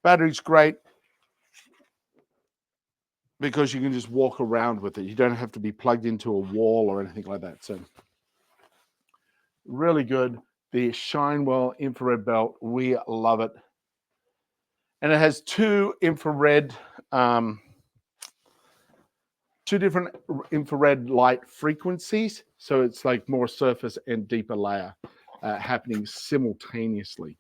battery's great because you can just walk around with it. You don't have to be plugged into a wall or anything like that. So really good. The Shinewell infrared belt, we love it. And it has two different infrared light frequencies. So it's like more surface and deeper layer happening simultaneously.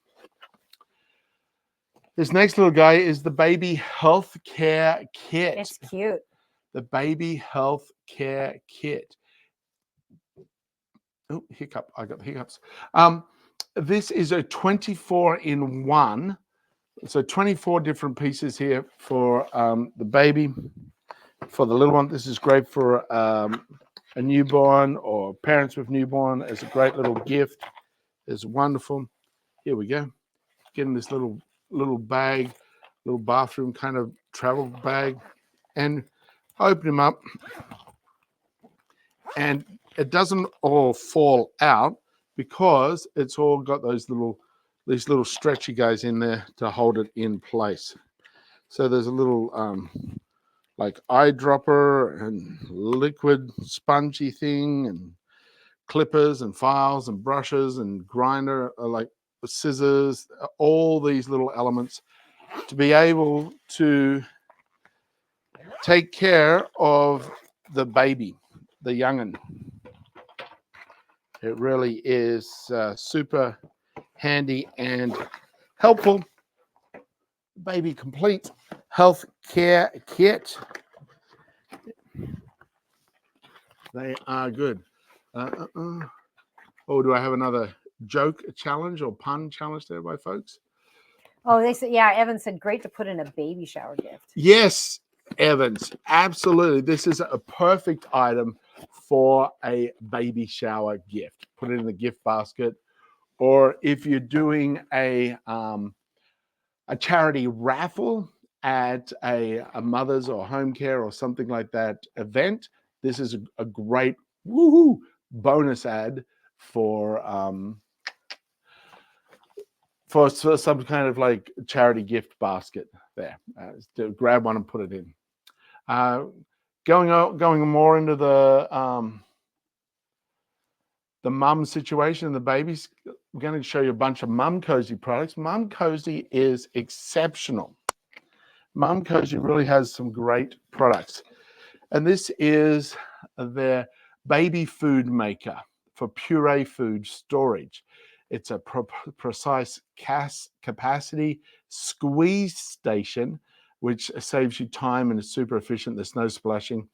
This next little guy is the baby health care kit. It's cute. The baby health care kit. Oh, hiccup. I got the hiccups. This is a 24-in-1. So 24 different pieces here for the baby, for the little one. This is great for a newborn or parents with newborn as a great little gift. It's wonderful. Here we go. Getting this little bag, little bathroom kind of travel bag, and open him up, and it doesn't all fall out because it's all got these little stretchy guys in there to hold it in place. So there's a little like eyedropper and liquid spongy thing and clippers and files and brushes and grinder, like scissors, all these little elements to be able to take care of the baby, the young'un. It really is super handy and helpful. Baby complete health care kit. They are good. Oh, do I have another joke challenge or pun challenge there, by folks? Oh, they said, yeah, Evan said, great to put in a baby shower gift. Yes, Evans, absolutely. This is a perfect item for a baby shower gift. Put it in the gift basket. Or if you're doing a charity raffle at a mother's or home care or something like that event, this is a great bonus ad for some kind of like charity gift basket there. To grab one and put it in. Going more into the mum situation and the babies, I'm going to show you a bunch of Mum Cozy products. Mum Cozy is exceptional. Mum Cozy really has some great products. And this is their baby food maker for puree food storage. It's a precise capacity squeeze station, which saves you time and is super efficient. There's no splashing.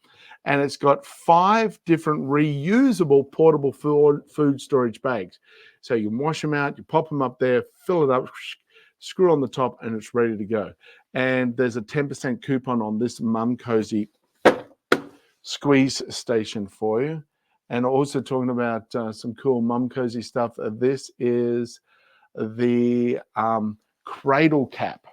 And it's got 5 different reusable portable food storage bags. So you can wash them out, you pop them up there, fill it up, screw on the top, and it's ready to go. And there's a 10% coupon on this Mum Cozy squeeze station for you. And also talking about some cool Mum Cozy stuff. This is the cradle cap.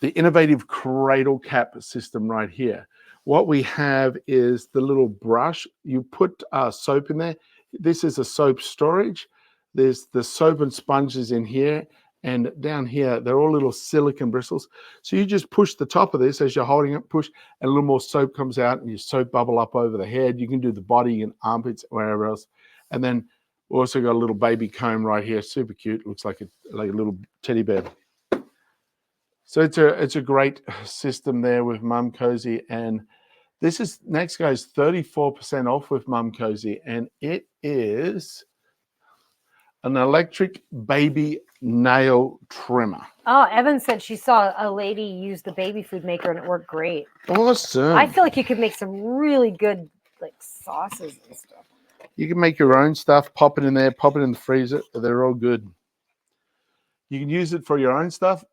The innovative cradle cap system right here. What we have is the little brush. You put soap in there. This is a soap storage. There's the soap and sponges in here. And down here, they're all little silicone bristles. So you just push the top of this as you're holding it, push, and a little more soap comes out, and your soap bubble up over the head. You can do the body and armpits, wherever else. And then we also got a little baby comb right here, super cute. Looks like a little teddy bear. So it's a great system there with Mum Cozy. And this is next guy's 34% off with Mum Cozy, and it is an electric baby nail trimmer. Oh, Evan said she saw a lady use the baby food maker and it worked great. Awesome. I feel like you could make some really good like sauces and stuff. You can make your own stuff, pop it in there, pop it in the freezer. They're all good. You can use it for your own stuff,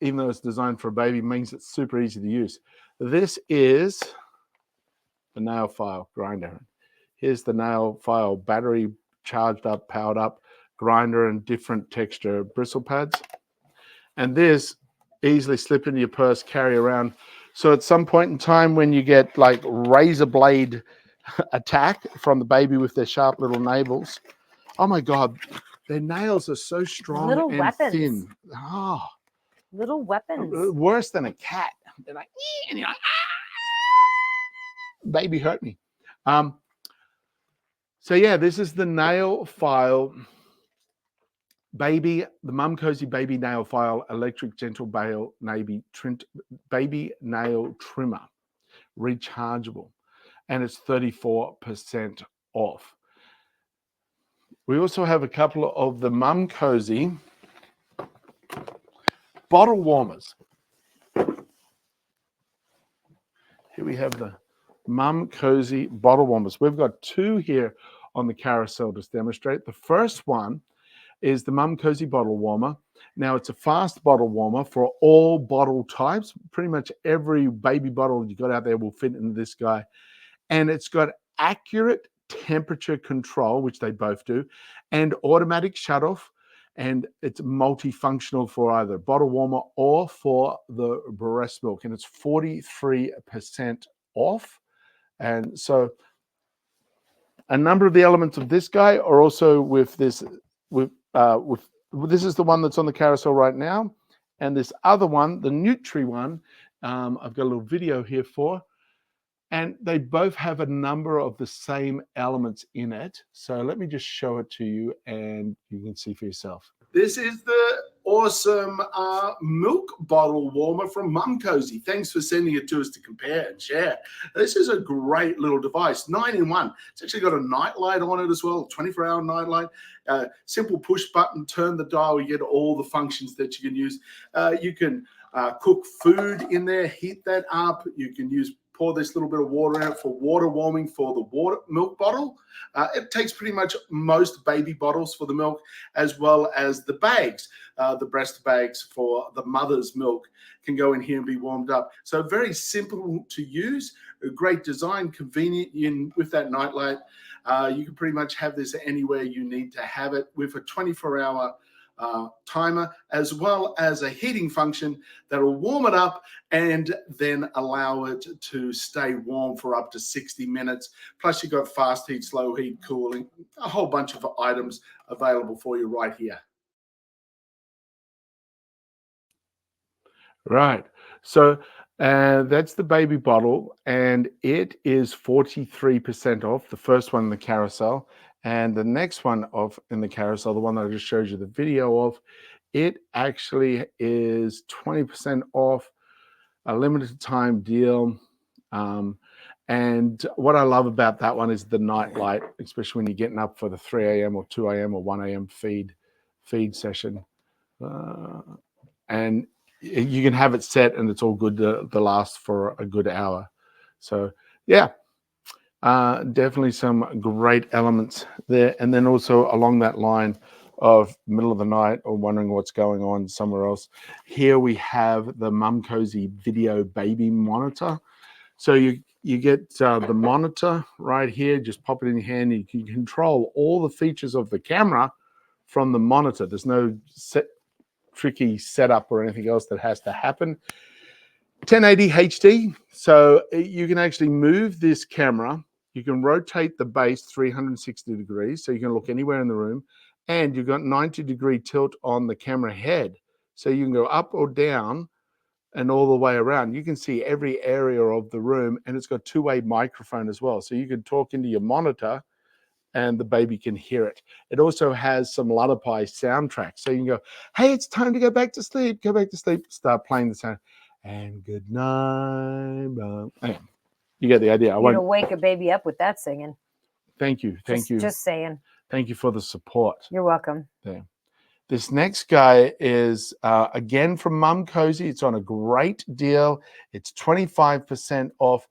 even though it's designed for a baby, means it's super easy to use. This is the nail file grinder. Here's the nail file battery, charged up, powered up, grinder, and different texture bristle pads. And this easily slip into your purse, carry around. So at some point in time when you get like razor blade attack from the baby with their sharp little nails, oh my God, their nails are so strong Little and weapons. thin. Oh, Little weapons. worse than a cat. They're like, and you're like, baby hurt me. So yeah, this is the nail file baby, the Mum Cozy baby nail file electric gentle baby nail trimmer, rechargeable, and it's 34% off. We also have a couple of the Mum Cozy bottle warmers. Here we have the Mum Cozy bottle warmers. We've got two here on the carousel to demonstrate. The first one is the Mum Cozy bottle warmer. Now, it's a fast bottle warmer for all bottle types. Pretty much every baby bottle you got out there will fit in this guy. And it's got accurate temperature control, which they both do, and automatic shutoff. And it's multifunctional for either bottle warmer or for the breast milk. And it's 43% off. And so a number of the elements of this guy are also with this, this is the one that's on the carousel right now. And this other one, the Nutri one, I've got a little video here for. And they both have a number of the same elements in it. So let me just show it to you and you can see for yourself. This is the awesome milk bottle warmer from Mum Cozy. Thanks for sending it to us to compare and share. This is a great little device, 9-in-1. It's actually got a night light on it as well, 24-hour night light. Simple push button, turn the dial, you get all the functions that you can use. You can cook food in there, heat that up. You can pour this little bit of water in it for water warming for the milk bottle. It takes pretty much most baby bottles for the milk, as well as the bags. The breast bags for the mother's milk can go in here and be warmed up. So very simple to use, a great design, convenient with that nightlight. You can pretty much have this anywhere you need to have it, with a 24-hour timer, as well as a heating function that will warm it up and then allow it to stay warm for up to 60 minutes. Plus you've got fast heat, slow heat, cooling, a whole bunch of items available for you right here. Right. So that's the baby bottle, and it is 43% off, the first one in the carousel. And the next one in the carousel, the one that I just showed you the video of, it actually is 20% off, a limited time deal. And what I love about that one is the night light, especially when you're getting up for the 3 a.m. or 2 a.m. or 1 a.m. feed session. And you can have it set and it's all good to last for a good hour. So yeah, definitely some great elements there. And then also along that line of middle of the night or wondering what's going on somewhere else, here we have the Mum Cozy video baby monitor. So you get the monitor right here, just pop it in your hand. You can control all the features of the camera from the monitor. There's no tricky setup or anything else that has to happen. 1080 HD, so you can actually move this camera. You can rotate the base 360 degrees, so you can look anywhere in the room, and you've got 90-degree tilt on the camera head, so you can go up or down and all the way around. You can see every area of the room, and it's got two-way microphone as well, so you can talk into your monitor and the baby can hear it. It also has some lullaby soundtrack. So you can go, hey, it's time to go back to sleep. Go back to sleep. Start playing the sound. And good night. Anyway, you get the idea. You're gonna wake a baby up with that singing. Thank you. Thank you. Just saying. Thank you for the support. You're welcome. There. This next guy is, again, from Mum Cozy. It's on a great deal. It's 25% off.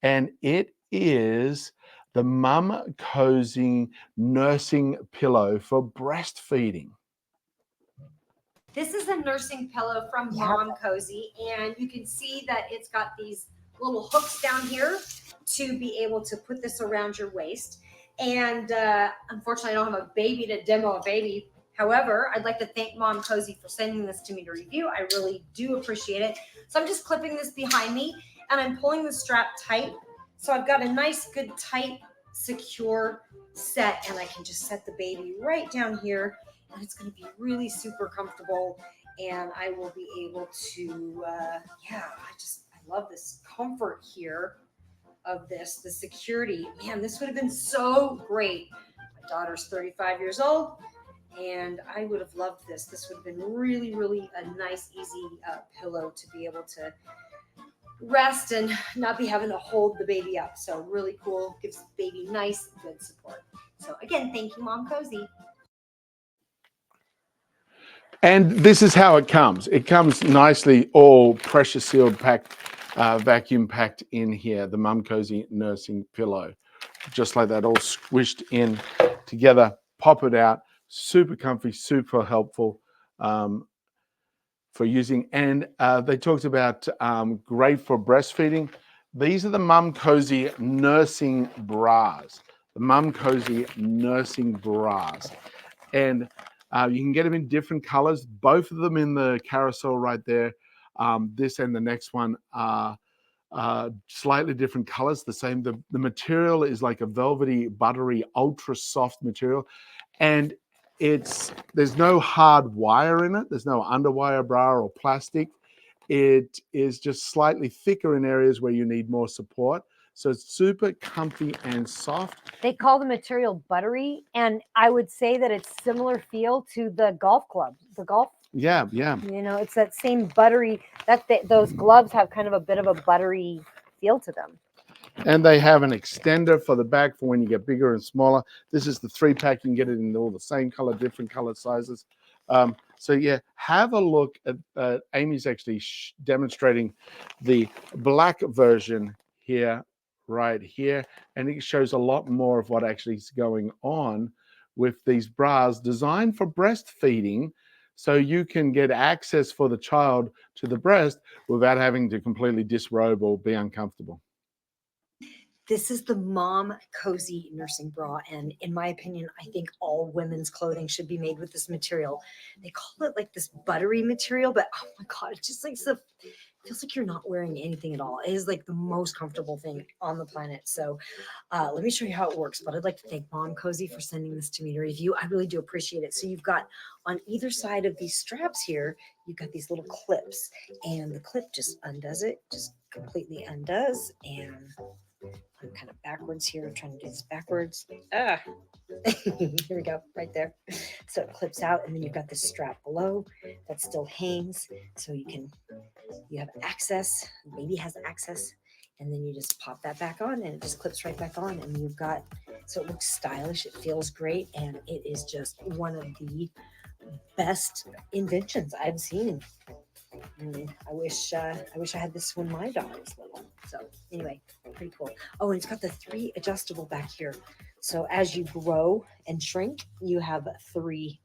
And it is the Mum Cozy nursing pillow for breastfeeding. This is a nursing pillow from Mum Cozy, and you can see that it's got these little hooks down here to be able to put this around your waist. And unfortunately, I don't have a baby to demo a baby. However, I'd like to thank Mum Cozy for sending this to me to review. I really do appreciate it. So I'm just clipping this behind me, and I'm pulling the strap tight. So I've got a nice, good, tight, secure set, and I can just set the baby right down here, and it's going to be really super comfortable, and I will be able to, I love this comfort here of this, the security. Man, this would have been so great. My daughter's 35 years old, and I would have loved this. This would have been really, really a nice, easy pillow to be able to rest and not be having to hold the baby up. So really cool, gives the baby nice, good support. So again, thank you, Mom Cozy. And this is how it comes. It comes nicely, all pressure sealed, packed, vacuum packed in here, the Mum Cozy nursing pillow. Just like that, all squished in together. Pop it out. Super comfy, super helpful for using. And they talked about great for breastfeeding. These are the Mum Cozy nursing bras. The Mum Cozy nursing bras. And you can get them in different colors, both of them in the carousel right there. This and the next one are slightly different colors, the same. The material is like a velvety, buttery, ultra soft material. And there's no hard wire in it. There's no underwire bra or plastic. It is just slightly thicker in areas where you need more support. So it's super comfy and soft. They call the material buttery, and I would say that it's similar feel to the golf club. The golf. Yeah. You know, it's that same buttery. Those gloves have kind of a bit of a buttery feel to them. And they have an extender for the back for when you get bigger and smaller. This is the 3-pack. You can get it in all the same color, different color sizes. So yeah, have a look at Amy's actually demonstrating the black version here, right here. And it shows a lot more of what actually is going on with these bras designed for breastfeeding. So you can get access for the child to the breast without having to completely disrobe or be uncomfortable. This is the Mom Cozy nursing bra, and in my opinion, I think all women's clothing should be made with this material. They call it like this buttery material, but oh my god, it just like feels like you're not wearing anything at all. It is like the most comfortable thing on the planet. So let me show you how it works. But I'd like to thank Mom Cozy for sending this to me to review. I really do appreciate it. So you've got on either side of these straps here, you've got these little clips, and the clip just undoes it, just completely undoes, and I'm kind of backwards here. I'm trying to do this backwards. Here we go, right there. So it clips out, and then you've got this strap below that still hangs, so you have access. Baby has access, and then you just pop that back on, and it just clips right back on, and you've got. So it looks stylish. It feels great, and it is just one of the best inventions I've seen. I wish I had this when my daughter was little. So anyway, pretty cool. Oh, and it's got the 3 adjustable back here. So as you grow and shrink, you have 3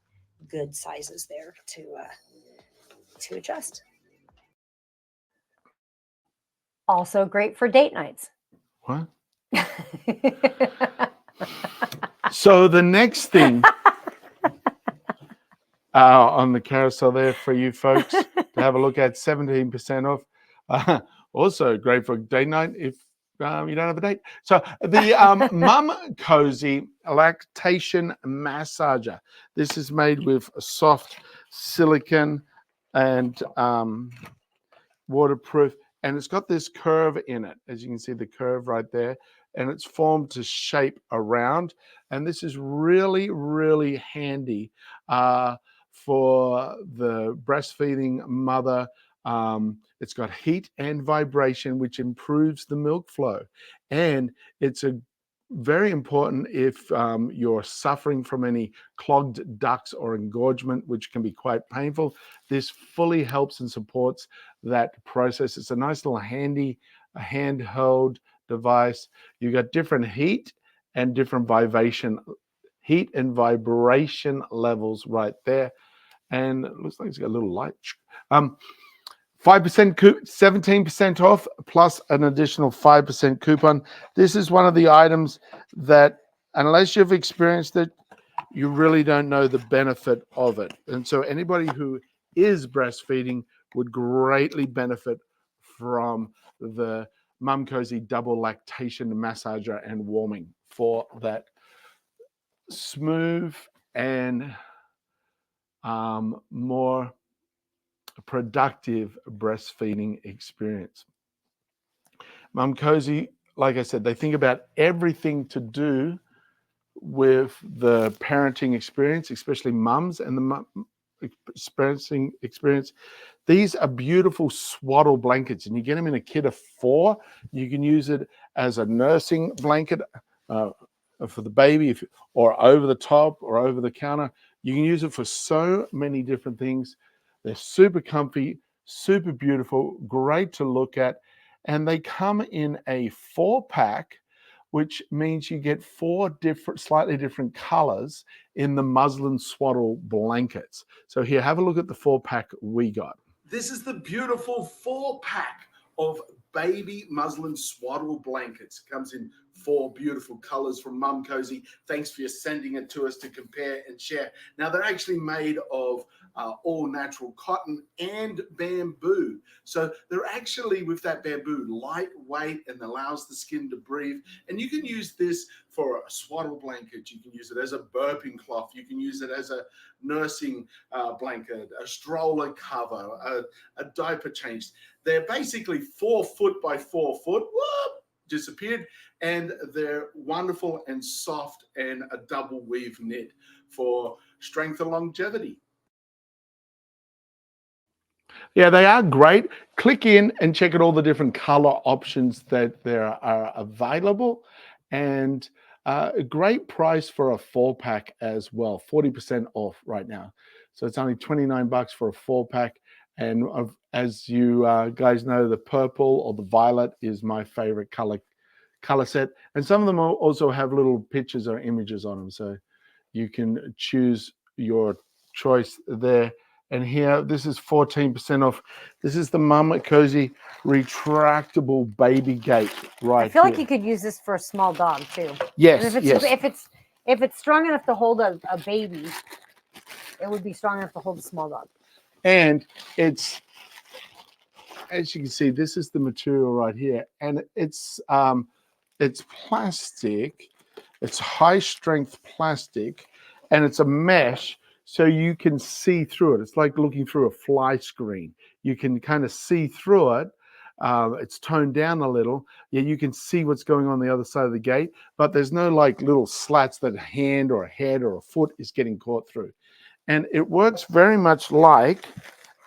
good sizes there to adjust. Also great for date nights. What? So the next thing on the carousel there for you folks to have a look at, 17% off. Also great for date night if you don't have a date. So the Mum Cozy lactation massager. This is made with soft silicone and waterproof, and it's got this curve in it, as you can see the curve right there, and it's formed to shape around. And this is really, really handy for the breastfeeding mother. It's got heat and vibration, which improves the milk flow. And it's very important if you're suffering from any clogged ducts or engorgement, which can be quite painful. This fully helps and supports that process. It's a nice little handy handheld device. You got different heat and different heat and vibration levels right there. And it looks like it's got a little light. 5% 17% off plus an additional 5% coupon. This is one of the items that, unless you've experienced it, you really don't know the benefit of it. And so anybody who is breastfeeding would greatly benefit from the Mum Cozy double lactation massager and warming for that smooth and more productive breastfeeding experience. Mum Cozy, like I said, they think about everything to do with the parenting experience, especially mums and the experiencing experience. These are beautiful swaddle blankets, and you get them in a kit of 4. You can use it as a nursing blanket, for the baby, or over the top or over the counter. You can use it for so many different things. They're super comfy, super beautiful, great to look at. And they come in a 4-pack, which means you get 4 different, slightly different colors in the muslin swaddle blankets. So here, have a look at the 4-pack we got. This is the beautiful 4-pack of baby muslin swaddle blankets. It comes in 4 beautiful colors from Mum Cozy. Thanks for sending it to us to compare and share. Now, they're actually made of all natural cotton and bamboo. So they're actually, with that bamboo, lightweight and allows the skin to breathe. And you can use this for a swaddle blanket. You can use it as a burping cloth. You can use it as a nursing blanket, a stroller cover, a diaper change. They're basically 4 foot by 4 foot. Whoop, disappeared. And they're wonderful and soft and a double weave knit for strength and longevity. Yeah, they are great. Click in and check out all the different color options that there are available. And a great price for a 4-pack as well, 40% off right now. So it's only $29 for a 4-pack. And as you guys know, the purple or the violet is my favorite color set. And some of them also have little pictures or images on them. So you can choose your choice there. And here, this is 14% off. This is the Mum Cozy retractable baby gate right I feel here. like you could use this for a small dog too. Yes, And if it's strong enough to hold a baby, it would be strong enough to hold a small dog. And it's, as you can see, this is the material right here. And it's plastic. It's high strength plastic, and it's a mesh. So you can see through it. It's like looking through a fly screen. You can kind of see through it. It's toned down a little. Yeah, you can see what's going on the other side of the gate, but there's no like little slats that a hand or a head or a foot is getting caught through. And it works very much like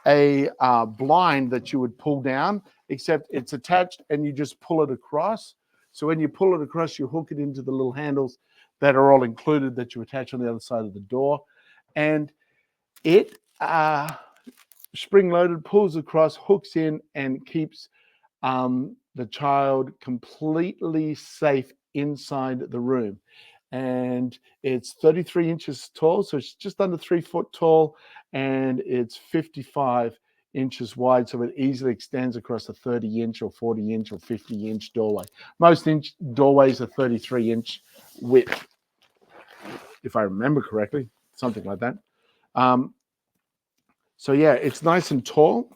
a blind that you would pull down, except it's attached and you just pull it across. So when you pull it across, you hook it into the little handles that are all included that you attach on the other side of the door. And it spring-loaded, pulls across, hooks in, and keeps the child completely safe inside the room. And it's 33 inches tall, so it's just under 3 foot tall, and it's 55 inches wide, so it easily extends across a 30-inch or 40-inch or 50-inch doorway. Most doorways are 33-inch width, if I remember correctly, something like that. So yeah, it's nice and tall,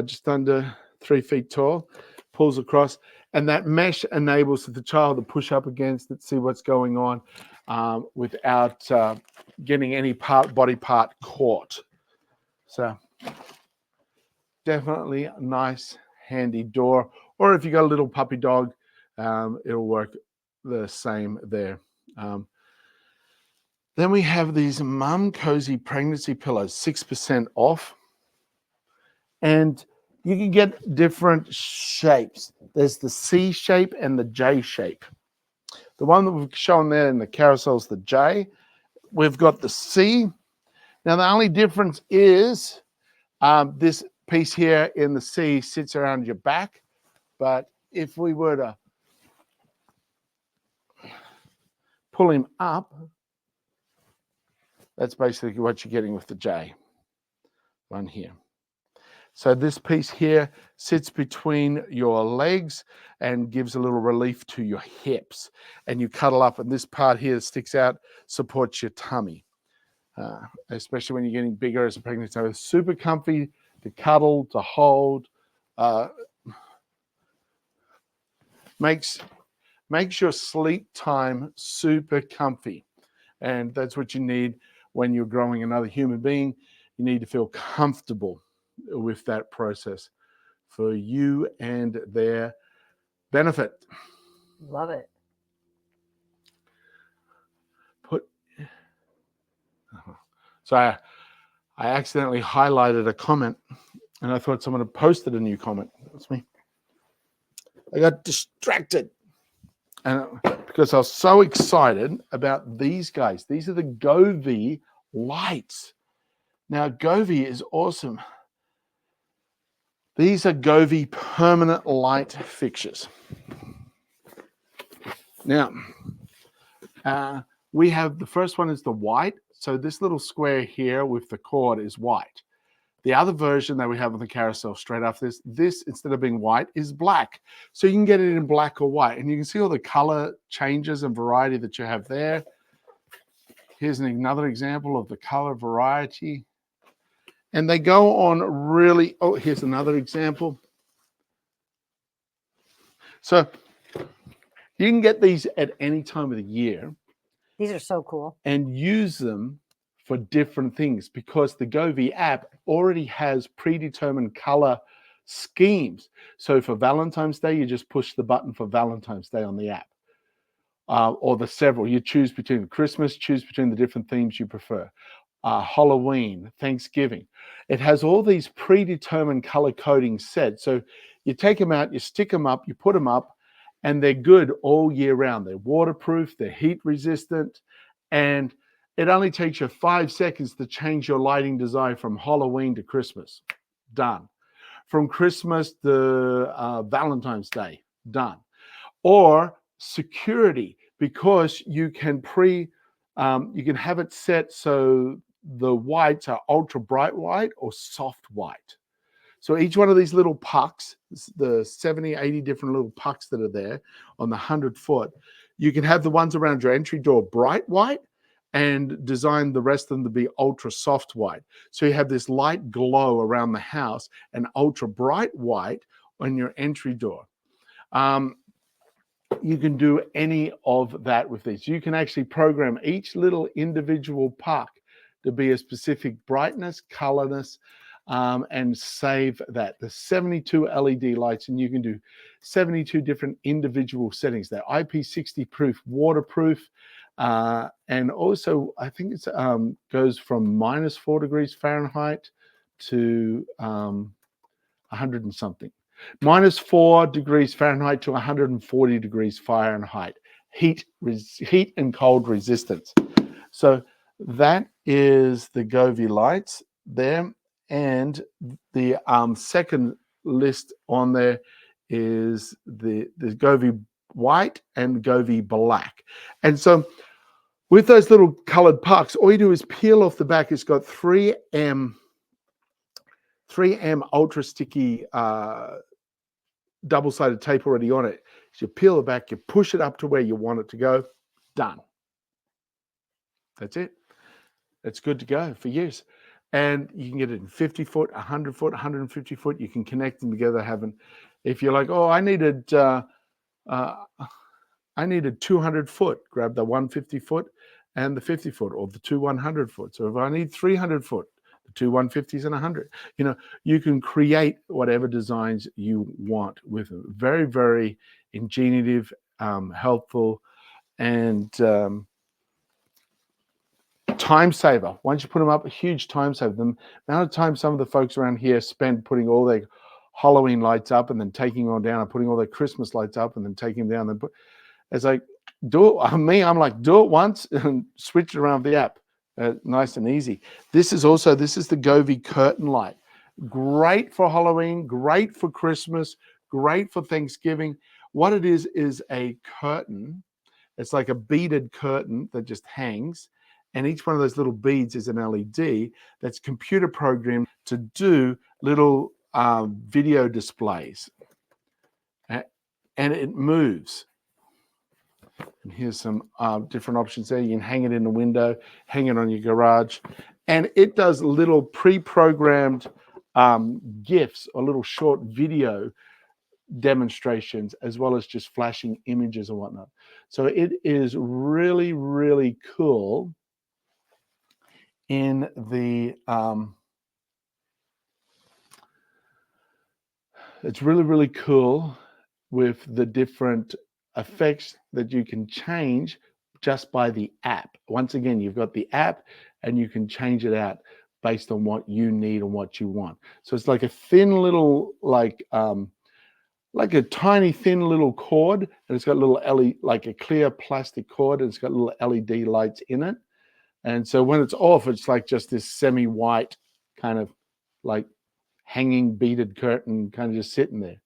just under 3 feet tall, pulls across, and that mesh enables the child to push up against it, see what's going on without getting any body part caught. So definitely a nice, handy door. Or if you got a little puppy dog, it'll work the same there. Then we have these Mum Cozy pregnancy pillows, 6% off. And you can get different shapes. There's the C shape and the J shape. The one that we've shown there in the carousel is the J. We've got the C. Now, the only difference is this piece here in the C sits around your back. But if we were to pull him up, that's basically what you're getting with the J one here. So this piece here sits between your legs and gives a little relief to your hips. And you cuddle up, and this part here that sticks out supports your tummy, especially when you're getting bigger as a pregnant. So it's super comfy to cuddle, to hold. Makes your sleep time super comfy. And that's what you need when you're growing another human being. You need to feel comfortable with that process for you and their benefit. Love it. So I accidentally highlighted a comment, and I thought someone had posted a new comment. That's me. I got distracted. And because I was so excited about these guys. These are the Govee lights. Now, Govee is awesome. These are Govee permanent light fixtures. Now, we have the first one is the white. So this little square here with the cord is white. The other version that we have on the carousel straight after this instead of being white is black. So you can get it in black or white. And you can see all the color changes and variety that you have there. Here's another example of the color variety. And they go on really, oh, here's another example. So you can get these at any time of the year. These are so cool. And use them for different things because the Govee app already has predetermined color schemes. So for Valentine's Day, you just push the button for Valentine's Day on the app. Or the several. You choose between Christmas, choose between the different themes you prefer. Halloween, Thanksgiving. It has all these predetermined color coding set. So you take them out, you stick them up, you put them up, and they're good all year round. They're waterproof, they're heat resistant, and it only takes you 5 seconds to change your lighting design from Halloween to Christmas. Done. From Christmas to Valentine's Day. Done. Or security, because you can you can have it set so the whites are ultra bright white or soft white. So each one of these little pucks, the 70, 80 different little pucks that are there on the 100-foot, you can have the ones around your entry door bright white and design the rest of them to be ultra soft white. So you have this light glow around the house and ultra bright white on your entry door. You can do any of that with these. You can actually program each little individual puck to be a specific brightness, colorness, and save that. There's 72 LED lights, and you can do 72 different individual settings. They're IP60 proof, waterproof, and also I think it goes from -4 degrees Fahrenheit to 100 and something. -4 degrees Fahrenheit to 140 degrees Fahrenheit. Heat and cold resistance. So that is the Govee lights there. And the second list on there is the Govee white and Govee black. And so with those little colored pucks, all you do is peel off the back. It's got 3M ultra sticky double-sided tape already on it. So you peel it back, you push it up to where you want it to go. Done. That's it. It's good to go for use. And you can get it in 50 foot, 100 foot, 150 foot. You can connect them together. If you're like, oh, I needed 200 foot, grab the 150 foot and the 50 foot, or the two 100 foot. So if I need 300 foot, the two 150s and 100, you can create whatever designs you want with them. Very, very ingenious, helpful, and time saver. Once you put them up, a huge time saver. The amount of time some of the folks around here spend putting all their Halloween lights up and then taking them down, and putting all their Christmas lights up and then taking them down. It's like, do it. I'm like, do it once and switch it around the app. Nice and easy. This is the Govee curtain light. Great for Halloween, great for Christmas, great for Thanksgiving. What it is a curtain. It's like a beaded curtain that just hangs. And each one of those little beads is an LED that's computer programmed to do little video displays. And it moves. And here's some different options there. You can hang it in the window, hang it on your garage. And it does little pre-programmed GIFs or little short video demonstrations, as well as just flashing images and whatnot. So it is really, really cool in the it's really, really cool with the different effects that you can change just by the app. Once again, you've got the app and you can change it out based on what you need and what you want. So it's like a thin little like a tiny thin little cord, and it's got little LED, like a clear plastic cord, and it's got little LED lights in it. And so when it's off, it's like just this semi-white kind of like hanging beaded curtain kind of just sitting there.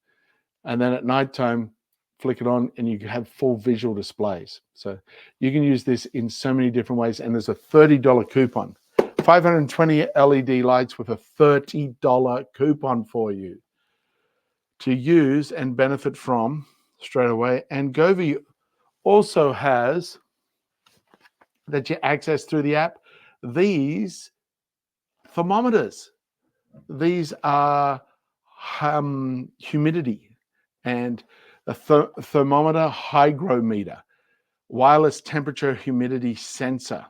And then at nighttime, flick it on and you can have full visual displays. So you can use this in so many different ways. And there's a $30 coupon, 520 LED lights with a $30 coupon for you to use and benefit from straight away. And Govee also has, that you access through the app, these thermometers. These are humidity and a thermometer hygrometer, wireless temperature humidity sensor.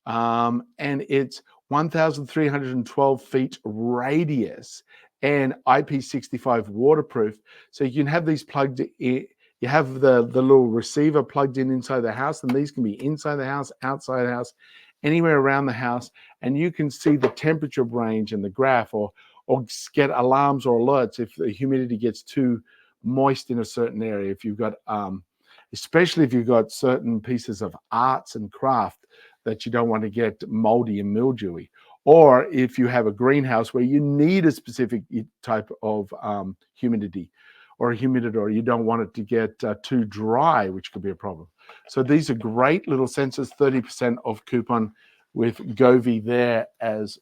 And it's 1,312 feet radius and IP65 waterproof. So you can have these plugged in. You have the little receiver plugged in inside the house, and these can be inside the house, outside the house, anywhere around the house, and you can see the temperature range in the graph, or get alarms or alerts if the humidity gets too moist in a certain area. If you've got, especially if you've got certain pieces of arts and craft that you don't want to get moldy and mildewy, or if you have a greenhouse where you need a specific type of humidity or a humidor, you don't want it to get too dry, which could be a problem. So these are great little sensors, 30% off coupon with Govee there as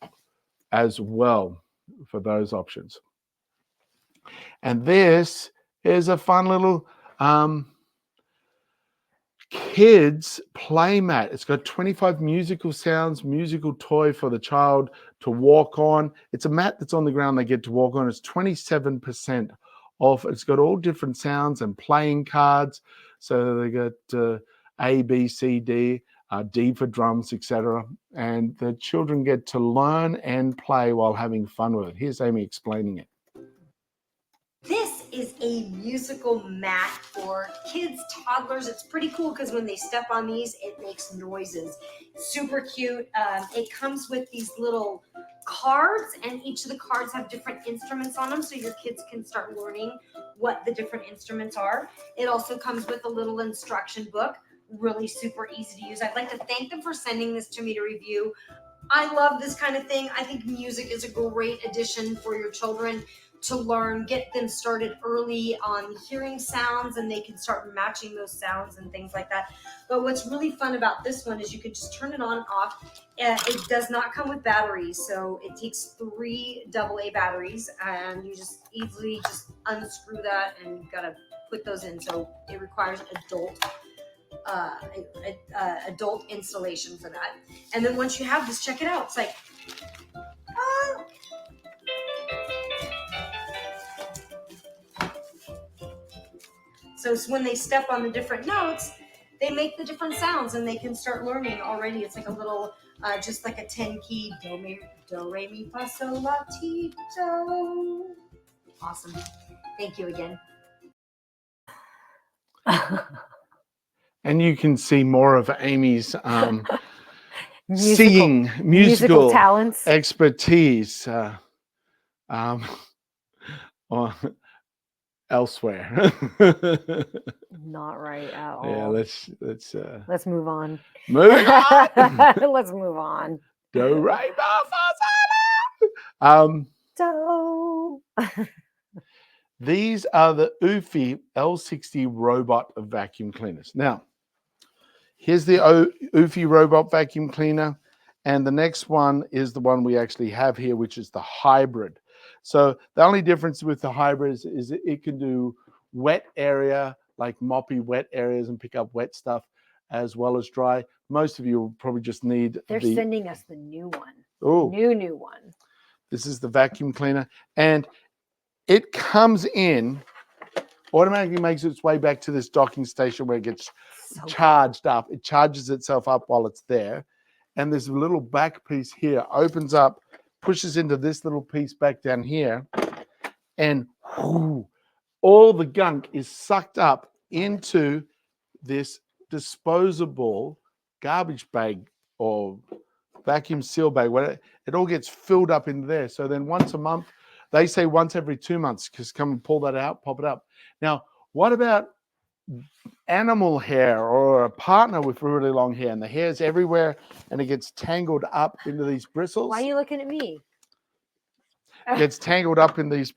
well for those options. And this is a fun little kids play mat. It's got 25 musical sounds, musical toy for the child to walk on. It's a mat that's on the ground they get to walk on. It's 27% off. It's got all different sounds and playing cards. So they got A, B, C, D, D for drums, etc. And the children get to learn and play while having fun with it. Here's Amy explaining it. This is a musical mat for kids, toddlers. It's pretty cool because when they step on these, it makes noises. Super cute. It comes with these little cards, and each of the cards have different instruments on them, so your kids can start learning what the different instruments are. It also comes with a little instruction book. Really super easy to use. I'd like to thank them for sending this to me to review. I love this kind of thing. I think music is a great addition for your children to learn, get them started early on hearing sounds, and they can start matching those sounds and things like that. But what's really fun about this one is you can just turn it on and off. It does not come with batteries, so it takes 3 AA batteries, and you just easily just unscrew that, and you've got to put those in. So it requires adult installation for that. And then once you have this, check it out. It's like, so when they step on the different notes, they make the different sounds, and they can start learning already. It's like a little, just like a 10-key do, re, mi, fa, sol, la, ti, do. Awesome. Thank you again. And you can see more of Amy's Musical musical talents, expertise or elsewhere. not right at all. Yeah, let's move on. Move on. Let's move on. Do, re, mi, fa, sol, la. Do. These are the Eufy L60 robot vacuum cleaners. Now, here's the Eufy robot vacuum cleaner, and the next one is the one we actually have here, which is the hybrid. So the only difference with the hybrid is it can do wet area, like moppy wet areas, and pick up wet stuff as well as dry. Most of you will probably just need They're sending us the new one. Oh, new one. This is the vacuum cleaner, and it comes in, automatically makes its way back to this docking station where it gets charged up. It charges itself up while it's there. And there's a little back piece here, opens up, pushes into this little piece back down here, and whoo, all the gunk is sucked up into this disposable garbage bag or vacuum seal bag, where it all gets filled up in there. So then once a month, They say once every 2 months, because come and pull that out, pop it up. Now, what about animal hair or a partner with really long hair and the hair's everywhere and it gets tangled up into these bristles? Why are you looking at me? Gets tangled up in these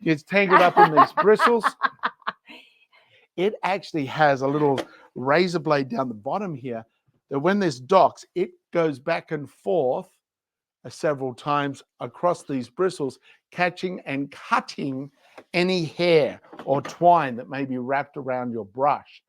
gets tangled up in these bristles. It actually has a little razor blade down the bottom here that when this docks, it goes back and forth several times across these bristles, catching and cutting any hair or twine that may be wrapped around your brush.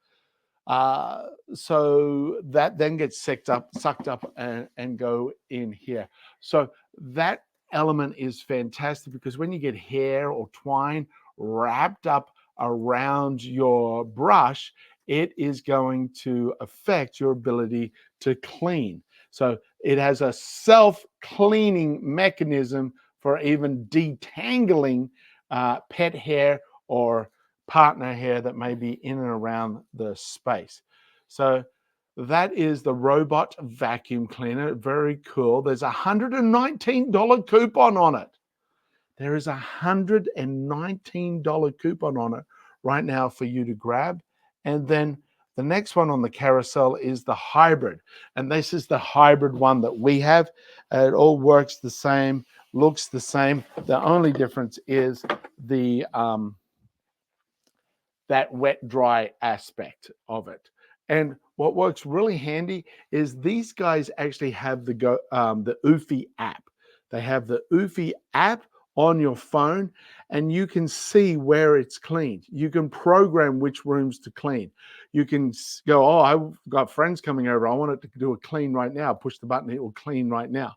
So that then gets sucked up and go in here. So that element is fantastic, because when you get hair or twine wrapped up around your brush, it is going to affect your ability to clean. So it has a self-cleaning mechanism for even detangling pet hair or partner hair that may be in and around the space. So that is the robot vacuum cleaner. Very cool. There's a $119 coupon on it. There is a $119 coupon on it right now for you to grab. And then the next one on the carousel is the hybrid. And this is the hybrid one that we have. It all works the same, looks the same. The only difference is the that wet dry aspect of it. And what works really handy is these guys actually have the Eufy app. They have the Eufy app on your phone, and you can see where it's cleaned. You can program which rooms to clean. You can go, oh, I've got friends coming over. I want it to do a clean right now. Push the button, it will clean right now.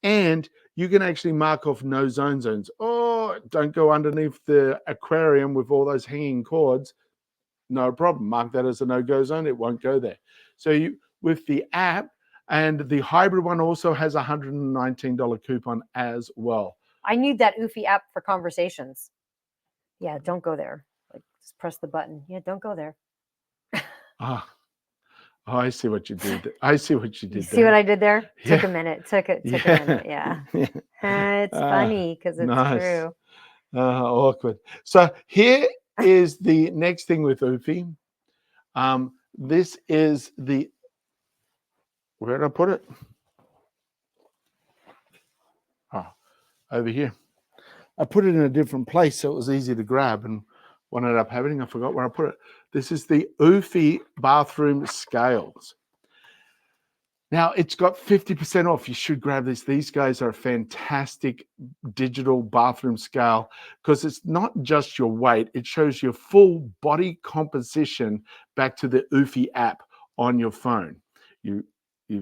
And you can actually mark off no zone zones. Oh, don't go underneath the aquarium with all those hanging cords. No problem. Mark that as a no-go zone. It won't go there. So you, with the app, and the hybrid one also has a $119 coupon as well. I need that Eufy app for conversations. Yeah, don't go there. Like, just press the button. Yeah, don't go there. Oh, I see what you did. I see what you did. You see what I did there? Yeah. Took a minute. Took a minute. Yeah. It's funny because it's nice. true. Awkward. So here is the next thing with Eufy. This is the, where did I put it? Oh, over here. I put it in a different place so it was easy to grab, and what ended up happening, I forgot where I put it. This is the Eufy bathroom scales. Now, it's got 50% off. You should grab this. These guys are a fantastic digital bathroom scale, because it's not just your weight. It shows your full body composition back to the Eufy app on your phone. You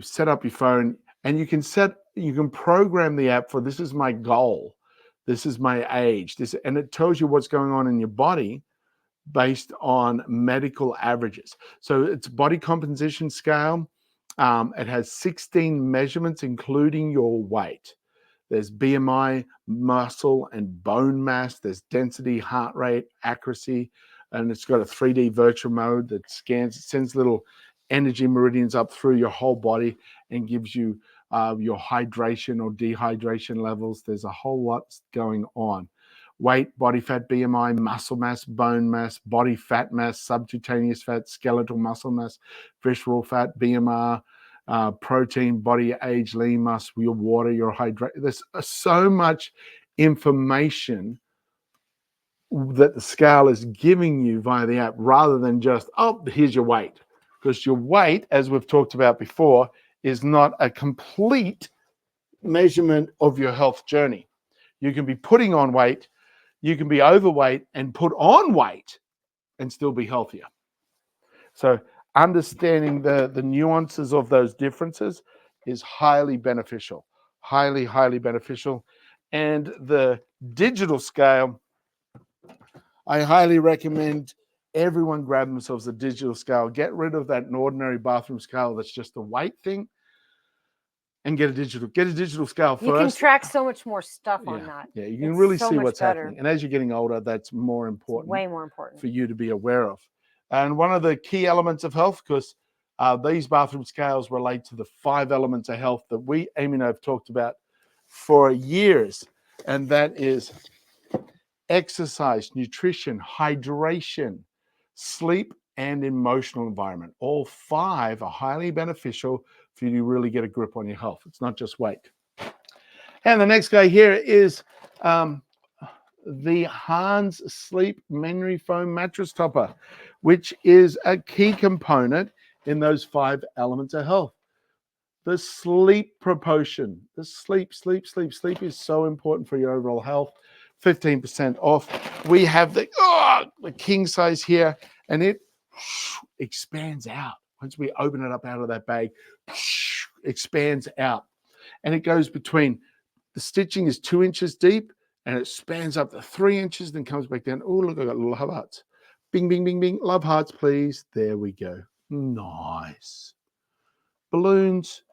set up your phone, and you can program the app for, this is my goal. This is my age. And it tells you what's going on in your body based on medical averages. So it's body composition scale. It has 16 measurements, including your weight. There's BMI, muscle and bone mass. There's density, heart rate, accuracy, and it's got a 3D virtual mode that sends little energy meridians up through your whole body and gives you your hydration or dehydration levels. There's a whole lot going on. Weight, body fat, BMI, muscle mass, bone mass, body fat mass, subcutaneous fat, skeletal muscle mass, visceral fat, BMR, protein, body age, lean mass, your water, your hydration. There's so much information that the scale is giving you via the app, rather than just, oh, here's your weight. Because your weight, as we've talked about before, is not a complete measurement of your health journey. You can be putting on weight, you can be overweight and put on weight and still be healthier. So understanding the nuances of those differences is highly beneficial, highly, highly beneficial. And the digital scale, I highly recommend everyone grab themselves a digital scale. Get rid of that ordinary bathroom scale that's just a weight thing, and get a digital scale first. You can track so much more stuff on that. Yeah, you can It's really so see much what's better. happening. And as you're getting older, that's more important. Way more important for you to be aware of. And one of the key elements of health, because these bathroom scales relate to the 5 elements of health that we, Amy and I, have talked about for years. and that is exercise, nutrition, hydration, sleep, and emotional environment. All 5 are highly beneficial for you to really get a grip on your health. It's not just weight. And the next guy here is the Hans Sleep Memory Foam Mattress Topper, which is a key component in those 5 elements of health. The sleep proportion, the sleep is so important for your overall health. 15% off. We have the king size here, and it expands out. Once we open it up out of that bag, expands out. And it goes between, the stitching is 2 inches deep, and it spans up to 3 inches, then comes back down. Oh, look, I got little love hearts. Bing, bing, bing, bing. Love hearts, please. There we go. Nice. Balloons.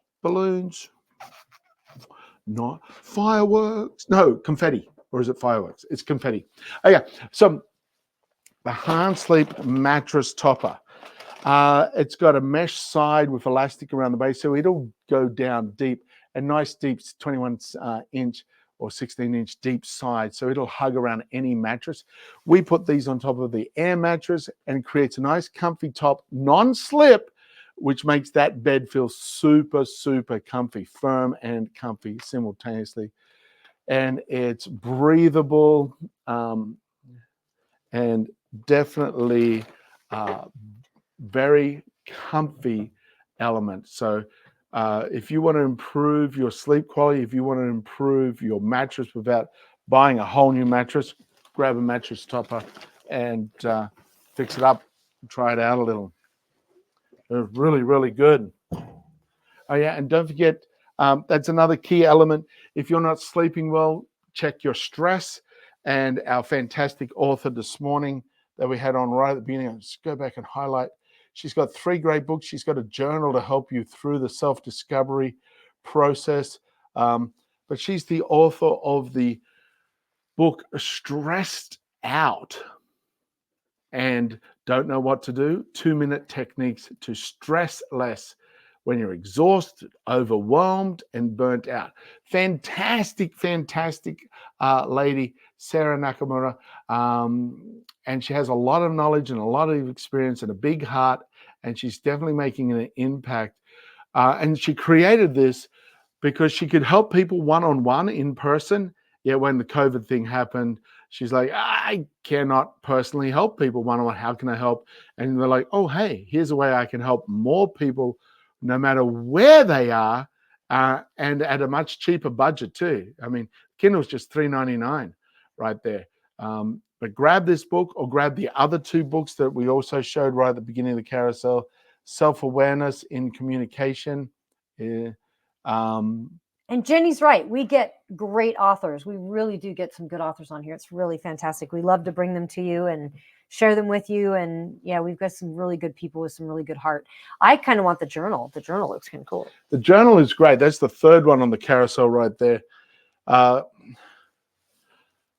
Not fireworks. No, confetti. Or is it fireworks? It's confetti. Okay, so the Hans Sleep Mattress Topper. It's got a mesh side with elastic around the base, so it'll go down deep. A nice deep 21-inch or 16-inch deep side, so it'll hug around any mattress. We put these on top of the air mattress and creates a nice comfy top, non-slip, which makes that bed feel super, super comfy, firm and comfy simultaneously. And it's breathable and definitely very comfy element. So if you want to improve your sleep quality, if you want to improve your mattress without buying a whole new mattress, grab a mattress topper and fix it up, try it out a little. They're really, really good. Oh yeah, and don't forget, that's another key element. If you're not sleeping well, check your stress. And our fantastic author this morning that we had on right at the beginning, I'll just go back and highlight. She's got 3 great books. She's got a journal to help you through the self-discovery process. But she's the author of the book Stressed Out and Don't Know What to Do, 2-minute techniques to stress less when you're exhausted, overwhelmed, and burnt out. Fantastic lady, Sara Nakamura. And she has a lot of knowledge and a lot of experience and a big heart, and she's definitely making an impact. And she created this because she could help people one-on-one in person. Yet when the COVID thing happened, she's like, I cannot personally help people one-on-one. How can I help? And they're like, oh, hey, here's a way I can help more people no matter where they are, and at a much cheaper budget too. I mean, Kindle's just $3.99 right there. But grab this book or grab the other 2 books that we also showed right at the beginning of the carousel, Self-Awareness in Communication. And Jenny's right. We get great authors. We really do get some good authors on here. It's really fantastic. We love to bring them to you and share them with you. And yeah, we've got some really good people with some really good heart. I kind of want the journal. The journal looks kind of cool. The journal is great. That's the 3rd one on the carousel right there.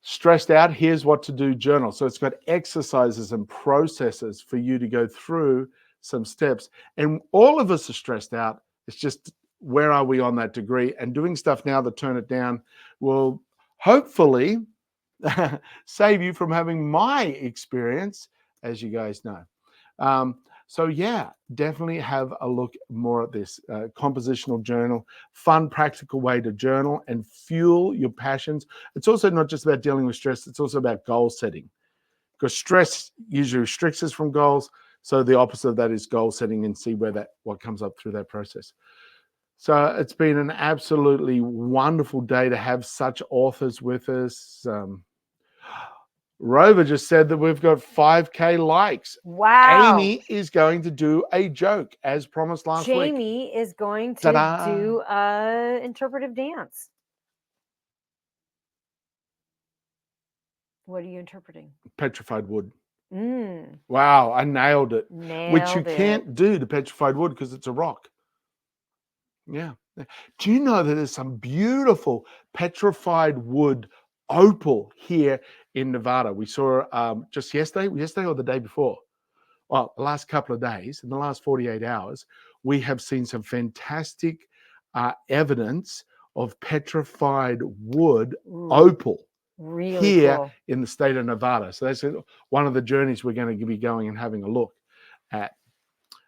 Stressed Out, Here's What to Do journal. So it's got exercises and processes for you to go through some steps. And all of us are stressed out. It's just, where are we on that degree? And doing stuff now to turn it down will hopefully save you from having my experience, as you guys know. So yeah, definitely have a look more at this compositional journal, fun, practical way to journal and fuel your passions. It's also not just about dealing with stress. It's also about goal setting, because stress usually restricts us from goals. So the opposite of that is goal setting, and see what comes up through that process. So it's been an absolutely wonderful day to have such authors with us. Rover just said that we've got 5K likes. Wow. Amy is going to do a joke, as promised last week. Jamie is going to Ta-da. do an interpretive dance. What are you interpreting? Petrified wood. Mm, Wow, I nailed it. Which you nailed it. can't do to petrified wood because it's a rock. Yeah. Do you know that there's some beautiful petrified wood opal here in Nevada? We saw just yesterday or the day before. Well, the last couple of days, in the last 48 hours, we have seen some fantastic evidence of petrified wood Ooh, opal really here cool. in the state of Nevada. So that's one of the journeys we're going to be going and having a look at.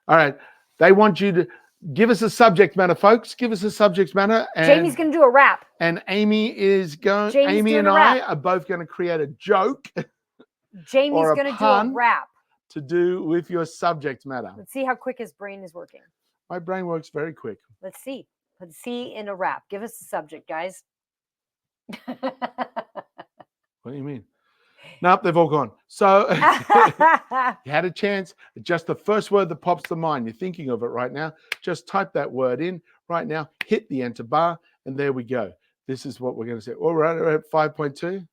All right. They want you to give us a subject matter, folks. Give us a subject matter. And Jamie's going to do a rap. And Amy is going. Jamie's Amy doing and a I rap. are both going to create a joke Jamie's or a going to do a pun. rap. To do with your subject matter. Let's see how quick his brain is working. My brain works very quick. Let's see. Let's see in a rap. Give us the subject, guys. What do you mean? Nope, they've all gone. So you had a chance. Just the first word that pops to mind. You're thinking of it right now. Just type that word in right now. Hit the enter bar, and there we go. This is what we're going to say. All right, we're at 5.2.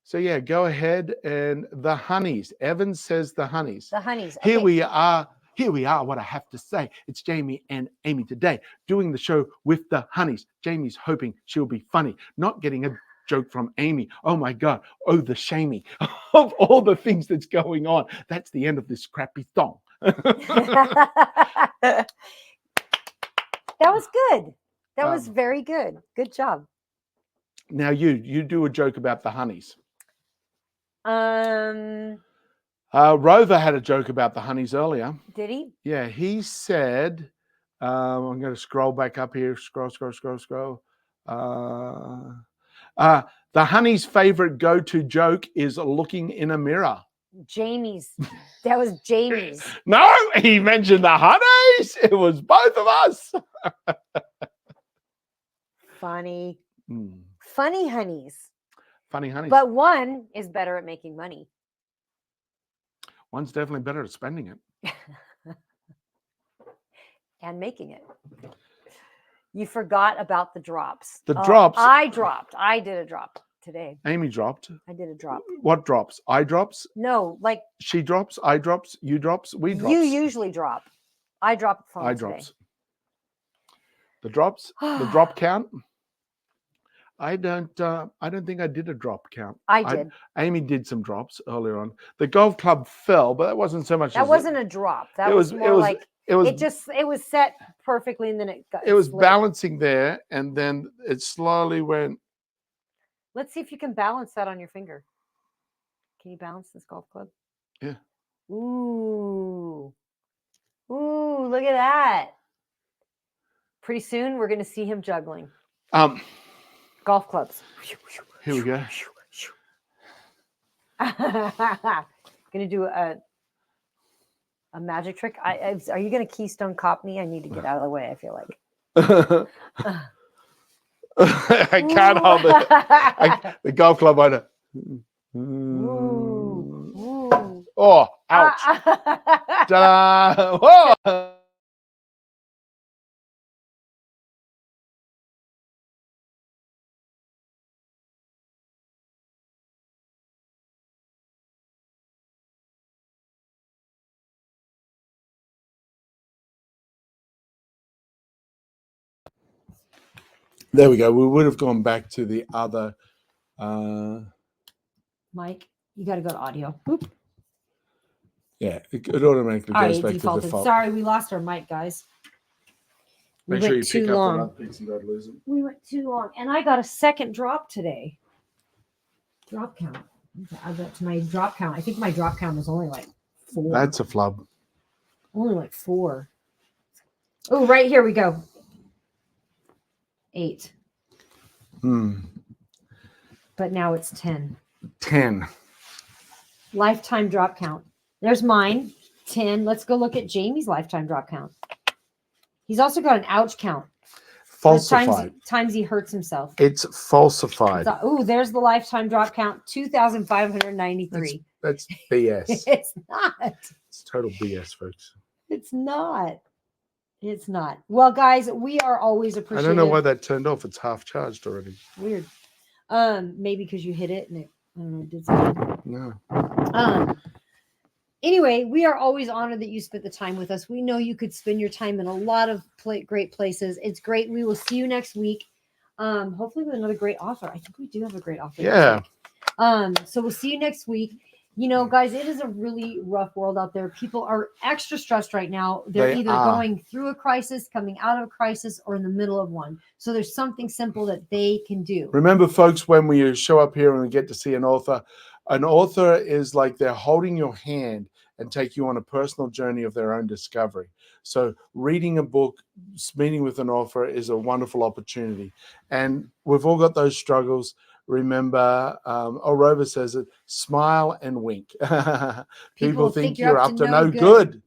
So yeah, go ahead. And the honeys. Evan says the honeys. The honeys. Okay. Here we are. Here we are. What I have to say. It's Jamie and Amy today doing the show with the honeys. Jamie's hoping she'll be funny. Not getting a joke from Amy. Oh my God. Oh, the shaming of all the things that's going on. That's the end of this crappy song. That was good. That was very good. Good job. Now you do a joke about the honeys. Rover had a joke about the honeys earlier. Did he? Yeah, he said, I'm going to scroll back up here. Scroll. The honey's favorite go-to joke is looking in a mirror. Jamie's. That was Jamie's. No, he mentioned the honeys. It was both of us. Funny. Funny honeys. Funny honeys. But one is better at making money. One's definitely better at spending it. And making it. You forgot about the drops. The drops. I dropped. I did a drop today. Amy dropped. I did a drop. What drops? I drops? No, like She drops, I drops, you drops, we drops. you usually drop. I dropped the phone I today. drops. The drops, the drop count. I don't think I did a drop count. I did. Amy did some drops earlier on. The golf club fell, but that wasn't so much. That wasn't a drop. That was more like it was set perfectly, and then it was slid. balancing there, and then it slowly went. Let's see if you can balance that on your finger. Can you balance this golf club? Yeah. Ooh, look at that. Pretty soon we're going to see him juggling. Golf clubs. Here we go. Gonna do a magic trick. Are you gonna Keystone Cop me? I need to get out of the way. I feel like I can't hold it. The golf club on it. Oh, ouch! Ta-da! Whoa! There we go. We would have gone back to the other. Mike, you got to go to audio. Oop. Yeah, it automatically goes back defaulted. to default. Sorry, we lost our mic, guys. Make sure you pick up the other piece and don't lose them. We went too long, and I got a second drop today. Drop count. I got to my drop count. I think my drop count was only like 4. That's a flub. Only like 4. Oh, right here we go. 8. But now it's 10. 10. Lifetime drop count. There's mine. 10. Let's go look at Jamie's lifetime drop count. He's also got an ouch count. Falsified. Times he hurts himself. It's falsified. Oh, there's the lifetime drop count. 2,593. That's BS. It's not. It's total BS, folks. It's not. It's not. Well, guys, we are always appreciative. I don't know why that turned off. It's half charged already. Weird. Maybe because you hit it and it, I don't know, did something. No. Anyway, we are always honored that you spent the time with us. We know you could spend your time in a lot of great places. It's great. We will see you next week. Hopefully with another great author. I think we do have a great author. Yeah. So we'll see you next week. You know, guys, it is a really rough world out there. People are extra stressed right now. They're They either are. going through a crisis, coming out of a crisis, or in the middle of one. So there's something simple that they can do. Remember, folks, when we show up here and we get to see an author is like they're holding your hand and take you on a personal journey of their own discovery. So reading a book, meeting with an author is a wonderful opportunity. And we've all got those struggles. Remember, Rover says it, smile and wink. People think you're up to no good.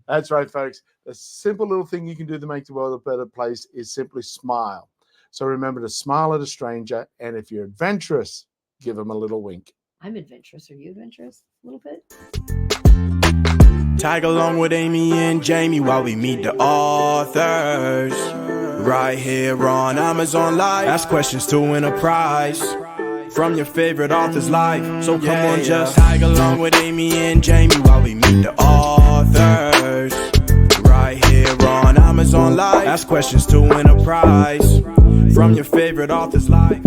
That's right, folks. A simple little thing you can do to make the world a better place is simply smile. So remember to smile at a stranger. And if you're adventurous, give them a little wink. I'm adventurous. Are you adventurous? A little bit? Tag along with Amy and Jamie while we meet the authors. Right here on Amazon Live. Ask questions to win a prize from your favorite author's life. So come on, just tag along with Amy and Jamie while we meet the authors. Right here on Amazon Live. Ask questions to win a prize from your favorite author's life.